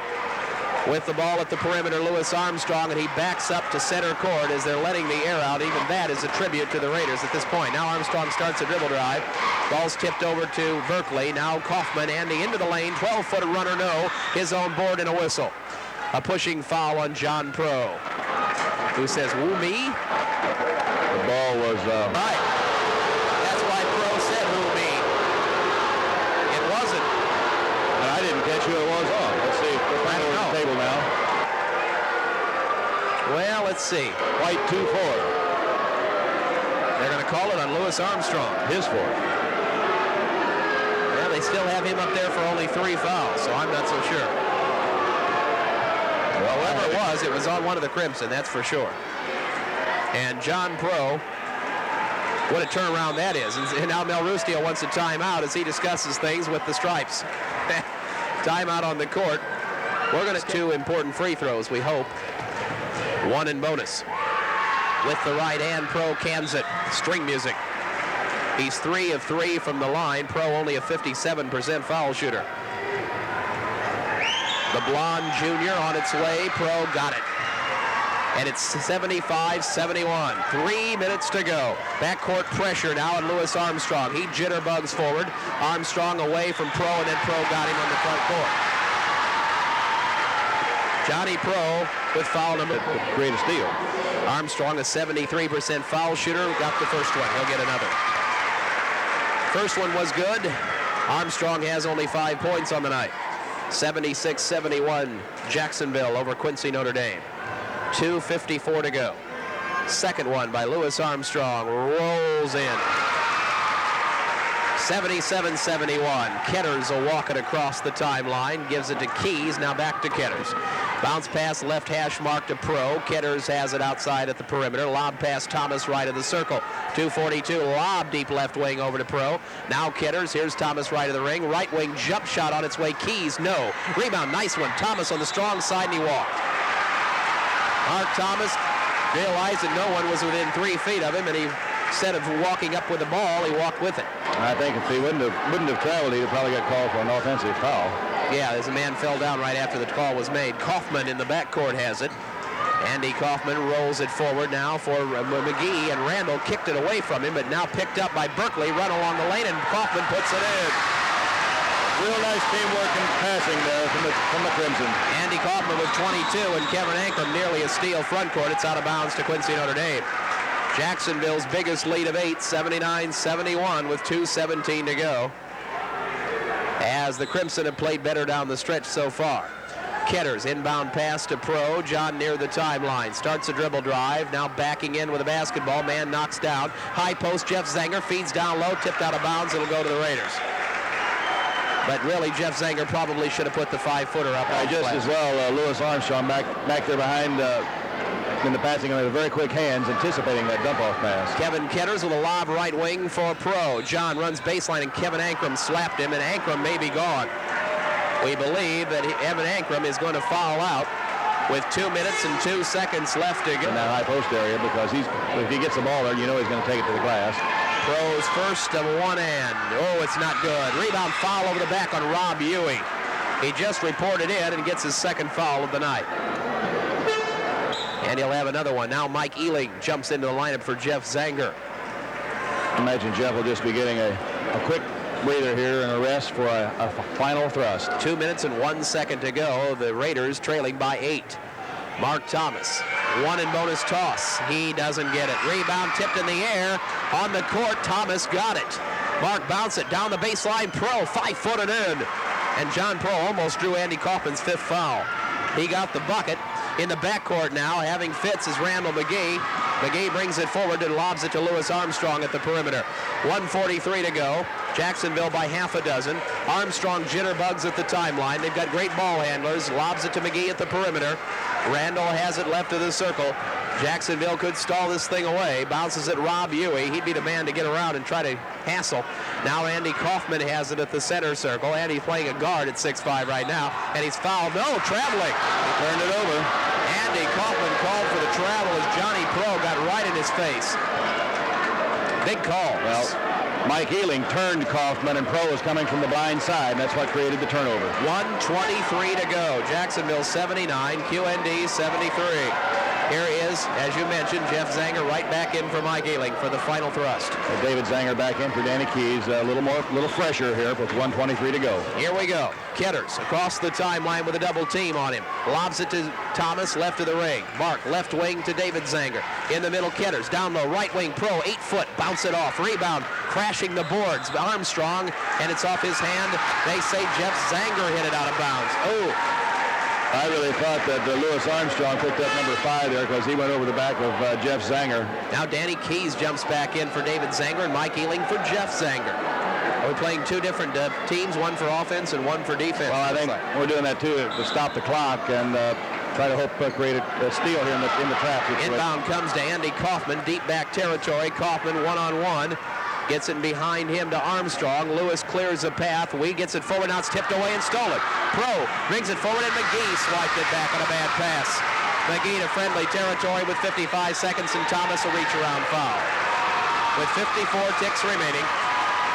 with the ball at the perimeter, Louis Armstrong, and he backs up to center court as they're letting the air out. Even that is a tribute to the Raiders at this point. Now Armstrong starts a dribble drive. Ball's tipped over to Berkeley. Now Kaufman, Andy into the lane. 12-foot runner, no. His own board and a whistle. A pushing foul on John Pro, who says, woo me? The ball was... Right. That's why Pro said woo me. It wasn't. And I didn't catch who it was on. Let's see. We're back on the table now. Well, let's see. White 2-4. They're going to call it on Louis Armstrong. His fourth. Well, they still have him up there for only 3 fouls, so I'm not so sure. Well, whoever it was on one of the Crimson, that's for sure. And John Pro, what a turnaround that is. And now Mel Rustio wants a timeout as he discusses things with the Stripes. Timeout on the court. We're going to 2 important free throws, we hope. 1 in bonus. With the right hand, Pro cans it. String music. He's 3 of 3 from the line. Pro only a 57% foul shooter. The blonde junior on its way. Pro got it. And it's 75-71. 3 minutes to go. Backcourt pressure now on Louis Armstrong. He jitterbugs forward. Armstrong away from Pro, and then Pro got him on the front court. Johnny Pro with foul number. Great steal. Armstrong, a 73% foul shooter, got the first one. He'll get another. First one was good. Armstrong has only 5 points on the night. 76-71, Jacksonville over Quincy Notre Dame. 2:54 to go. Second one by Louis Armstrong rolls in. 77-71. Ketters will walk it across the timeline, gives it to Keys, now back to Ketters. Bounce pass left hash mark to Pro. Ketters has it outside at the perimeter. Lob pass Thomas right of the circle. 2:42, lob deep left wing over to Pro. Now Ketters, here's Thomas right of the ring. Right wing jump shot on its way. Keys, no. Rebound, nice one. Thomas on the strong side, and he walked. Mark Thomas realized that no one was within 3 feet of him, and he, instead of walking up with the ball, he walked with it. I think if he wouldn't have traveled, he'd have probably got called for an offensive foul. Yeah, as a man fell down right after the call was made. Kaufman in the backcourt has it. Andy Kaufman rolls it forward now for McGee, and Randall kicked it away from him, but now picked up by Berkeley, run along the lane, and Kaufman puts it in. Real nice teamwork and passing there from the Crimson. Andy Kaufman with 22, and Kevin Ankrum nearly a steal front court. It's out of bounds to Quincy Notre Dame. Jacksonville's biggest lead of 8, 79-71 with 2:17 to go. As the Crimson have played better down the stretch so far. Ketters, inbound pass to Pro. John near the timeline. Starts a dribble drive. Now backing in with a basketball. Man knocks down. High post, Jeff Zenger feeds down low. Tipped out of bounds. It'll go to the Raiders. But really, Jeff Zenger probably should have put the 5-footer up. Just as well, Louis Armstrong back there behind in the passing with very quick hands, anticipating that dump-off pass. Kevin Ketters with a lob right wing for Pro. John runs baseline, and Kevin Ankrum slapped him, and Ankrum may be gone. We believe that Evan Ankrum is going to foul out with 2 minutes and 2 seconds left to go. In that high post area, because if he gets the ball there, you know he's going to take it to the glass. Pro's first of one end. Oh, it's not good. Rebound foul over the back on Rob Ewing. He just reported in and gets his second foul of the night. And he'll have another one. Now Mike Ealing jumps into the lineup for Jeff Zenger. I imagine Jeff will just be getting a quick breather here and a rest for a final thrust. 2 minutes and 1 second to go. The Raiders trailing by 8. Mark Thomas, 1 in bonus toss. He doesn't get it. Rebound tipped in the air. On the court, Thomas got it. Mark bounced it down the baseline. Pro 5-footed in. And John Pro almost drew Andy Kaufman's 5th foul. He got the bucket. In the backcourt now, having fits is Randall McGee. McGee brings it forward and lobs it to Louis Armstrong at the perimeter. 1:43 to go. Jacksonville by half a dozen. Armstrong jitterbugs at the timeline. They've got great ball handlers. Lobs it to McGee at the perimeter. Randall has it left of the circle. Jacksonville could stall this thing away. Bounces it Rob Huey. He'd be the man to get around and try to hassle. Now Andy Kaufman has it at the center circle. Andy's playing a guard at 6'5" right now. And he's fouled. No, traveling. He turned it over. Andy Kaufman called for the travel as Johnny Pro got right in his face. Big call. Well, Mike Ealing turned Kaufman, and Pro was coming from the blind side, and that's what created the turnover. 1:23 to go. Jacksonville 79, QND 73. Here is, as you mentioned, Jeff Zanger right back in for Mike Ealing for the final thrust. David Zanger back in for Danny Keys. A little fresher here with 1:23 to go. Here we go. Ketters across the timeline with a double team on him. Lobs it to Thomas, left of the ring. Mark, left wing to David Zanger. In the middle, Ketters. Down low, right wing, Pro, 8 foot. Bounce it off. Rebound, crashing the boards. Armstrong, and it's off his hand. They say Jeff Zanger hit it out of bounds. Oh. I really thought that Louis Armstrong picked up number 5 there because he went over the back of Jeff Zanger. Now Danny Keys jumps back in for David Zanger and Mike Ealing for Jeff Zanger. Are we playing two different teams, one for offense and one for defense? Well, I think we're doing that too to stop the clock and try to hope create a steal here in the trap situation. Inbound comes to Andy Kaufman, deep back territory. Kaufman one-on-one. Gets it behind him to Armstrong. Lewis clears the path. Wee gets it forward. Now it's tipped away and stolen. Pro brings it forward, and McGee swiped it back on a bad pass. McGee to friendly territory with 55 seconds, and Thomas a reach-around foul. With 54 ticks remaining,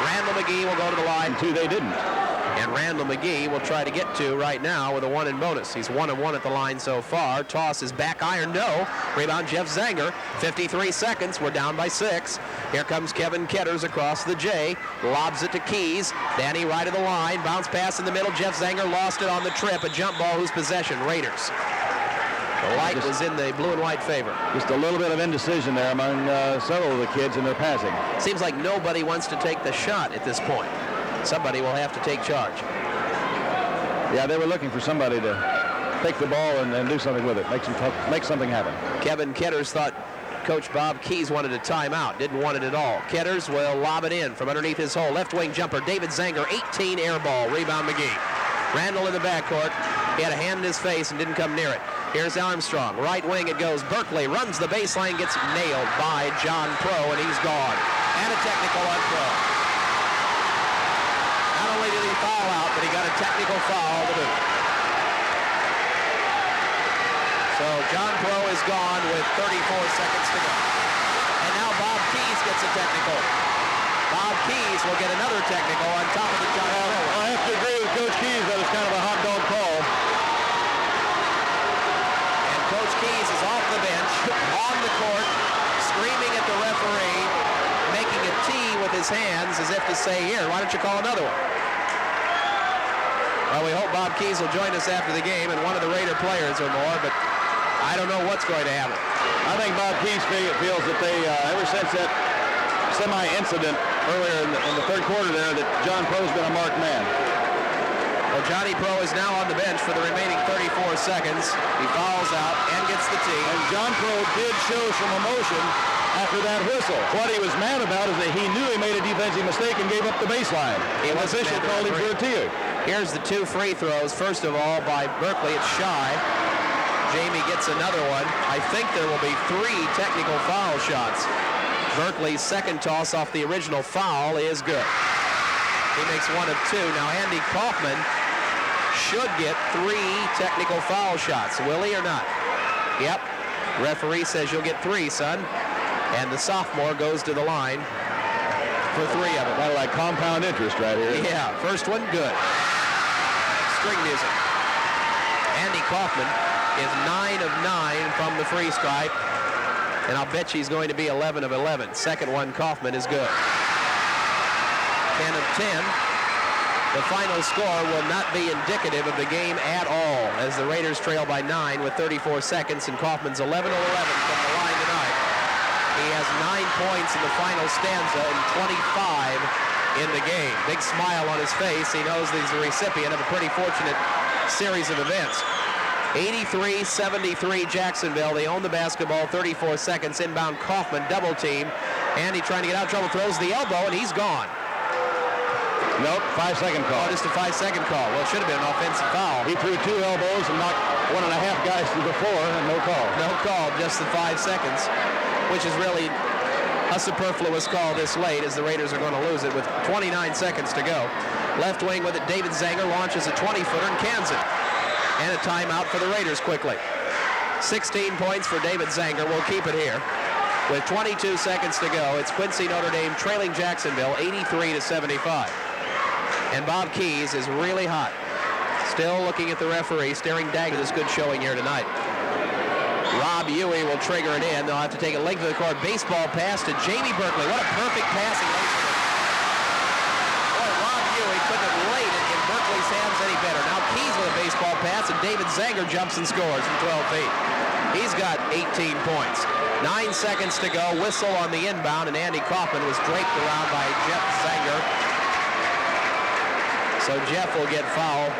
Randall McGee will go to the line. And 2 they didn't. And Randall McGee will try to get 2 right now with a 1 in bonus. He's 1-1 at the line so far. Toss is back iron, no. Rebound Jeff Zanger. 53 seconds. We're down by 6. Here comes Kevin Ketters across the J. Lobs it to Keys. Danny right of the line. Bounce pass in the middle. Jeff Zanger lost it on the trip. A jump ball whose possession. Raiders. The light was in the blue and white favor. Just a little bit of indecision there among several of the kids in their passing. Seems like nobody wants to take the shot at this point. Somebody will have to take charge. Yeah, they were looking for somebody to take the ball and do something with it, make something happen. Kevin Ketters thought Coach Bob Keys wanted a timeout, didn't want it at all. Ketters will lob it in from underneath his hole. Left wing jumper, David Zanger, 18 air ball, rebound McGee. Randall in the backcourt. He had a hand in his face and didn't come near it. Here's Armstrong. Right wing it goes. Berkeley runs the baseline, gets nailed by John Pro, and he's gone. And a technical on Pro. Not only did he foul out, but he got a technical foul to boot. So John Pro is gone with 34 seconds to go. And now Bob Keys gets a technical. Bob Keys will get another technical on top of the John Pro. I have to agree with Coach Keys that it's kind of a hot dog call. And Coach Keys is off the bench, on the court, screaming at the referee, making a T with his hands as if to say, here, why don't you call another one? Well, we hope Bob Keys will join us after the game and one of the Raider players or more, but I don't know what's going to happen. I think Bob Keys feels that they, ever since that semi-incident earlier in the third quarter there, that John Pro's been a marked man. Well, Johnny Pro is now on the bench for the remaining 34 seconds. He fouls out and gets the tee. And John Pro did show some emotion after that whistle. What he was mad about is that he knew he made a defensive mistake and gave up the baseline. The official called him for a tee. Here's the 2 free throws. First of all, by Berkeley, it's shy. Jamie gets another one. I think there will be 3 technical foul shots. Berkeley's second toss off the original foul is good. He makes 1 of 2. Now Andy Kaufman should get 3 technical foul shots. Will he or not? Yep. Referee says you'll get 3, son. And the sophomore goes to the line for 3 of them. Kind of like compound interest right here. Yeah. First one, good. String music. Andy Kaufman is 9 of 9 from the free stripe. And I'll bet she's going to be 11 of 11. Second one, Kaufman, is good. 10 of 10. The final score will not be indicative of the game at all as the Raiders trail by 9 with 34 seconds, and Kaufman's 11 of 11 from the line tonight. He has 9 points in the final stanza and 25 in the game. Big smile on his face. He knows that he's the recipient of a pretty fortunate series of events. 83-73 Jacksonville. They own the basketball. 34 seconds. Inbound Kaufman, double team. Andy trying to get out of trouble, throws the elbow, and he's gone. Nope, 5-second call. Oh, just a 5-second call. Well, it should have been an offensive foul. He threw 2 elbows and knocked 1.5 guys to the floor, and no call. No call, just the 5 seconds, which is really a superfluous call this late as the Raiders are going to lose it with 29 seconds to go. Left wing with it, David Zanger launches a 20-footer and cans it. And a timeout for the Raiders quickly. 16 points for David Zanger. We'll keep it here. With 22 seconds to go, it's Quincy Notre Dame trailing Jacksonville 83-75. And Bob Keys is really hot. Still looking at the referee, staring daggers at this good showing here tonight. Rob Huey will trigger it in. They'll have to take a length of the court. Baseball pass to Jamie Berkeley. What a perfect passing. Boy, Rob Huey couldn't have laid it in Berkeley's hands any better. Now Keys with a baseball pass, and David Zanger jumps and scores from 12 feet. He's got 18 points. 9 seconds to go. Whistle on the inbound, and Andy Kaufman was draped around by Jeff Zanger. So Jeff will get foul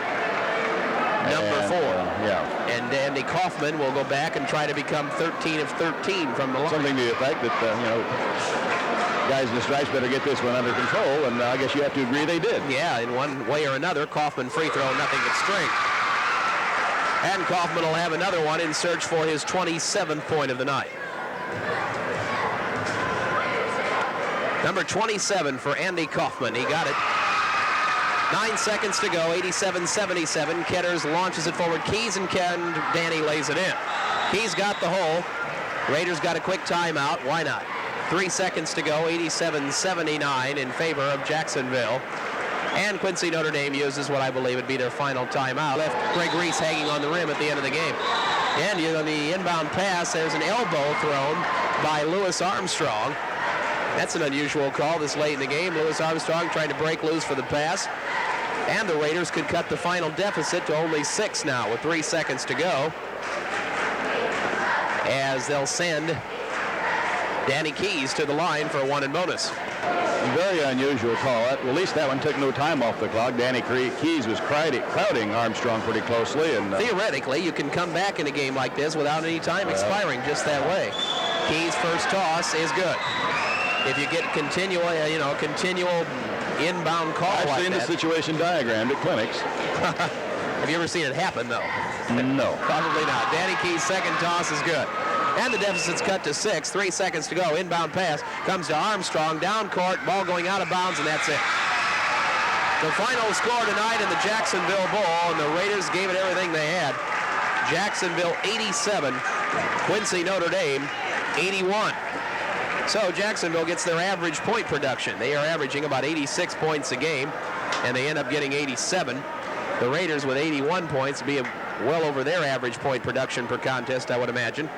number 4. And Andy Kaufman will go back and try to become 13 of 13 from the line. Something to the effect that, guys in the stripes better get this one under control, and I guess you have to agree they did. Yeah, in one way or another, Kaufman free throw, nothing but string. And Kaufman will have another one in search for his 27th point of the night. Number 27 for Andy Kaufman. He got it. 9 seconds to go, 87-77. Ketters launches it forward. Keys and Danny lays it in. Keys got the hole. Raiders got a quick timeout. Why not? 3 seconds to go, 87-79 in favor of Jacksonville. And Quincy Notre Dame uses what I believe would be their final timeout. Left Greg Reese hanging on the rim at the end of the game. And on the inbound pass, there's an elbow thrown by Louis Armstrong. That's an unusual call this late in the game. Louis Armstrong trying to break loose for the pass. And the Raiders could cut the final deficit to only 6 now with 3 seconds to go, as they'll send Danny Keys to the line for a 1 and bonus. Very unusual call. At least that one took no time off the clock. Danny Keys was crowding Armstrong pretty closely. And theoretically, you can come back in a game like this without any time expiring just that way. Keys' first toss is good. If you get continual inbound call like that. I've seen the situation diagrammed at clinics. Have you ever seen it happen, though? No. Probably not. Danny Keys' second toss is good. And the deficit's cut to 6. 3 seconds to go. Inbound pass comes to Armstrong. Down court. Ball going out of bounds, and that's it. The final score tonight in the Jacksonville Bowl, and the Raiders gave it everything they had. Jacksonville 87. Quincy Notre Dame 81. So Jacksonville gets their average point production. They are averaging about 86 points a game, and they end up getting 87. The Raiders with 81 points, being well over their average point production per contest, I would imagine.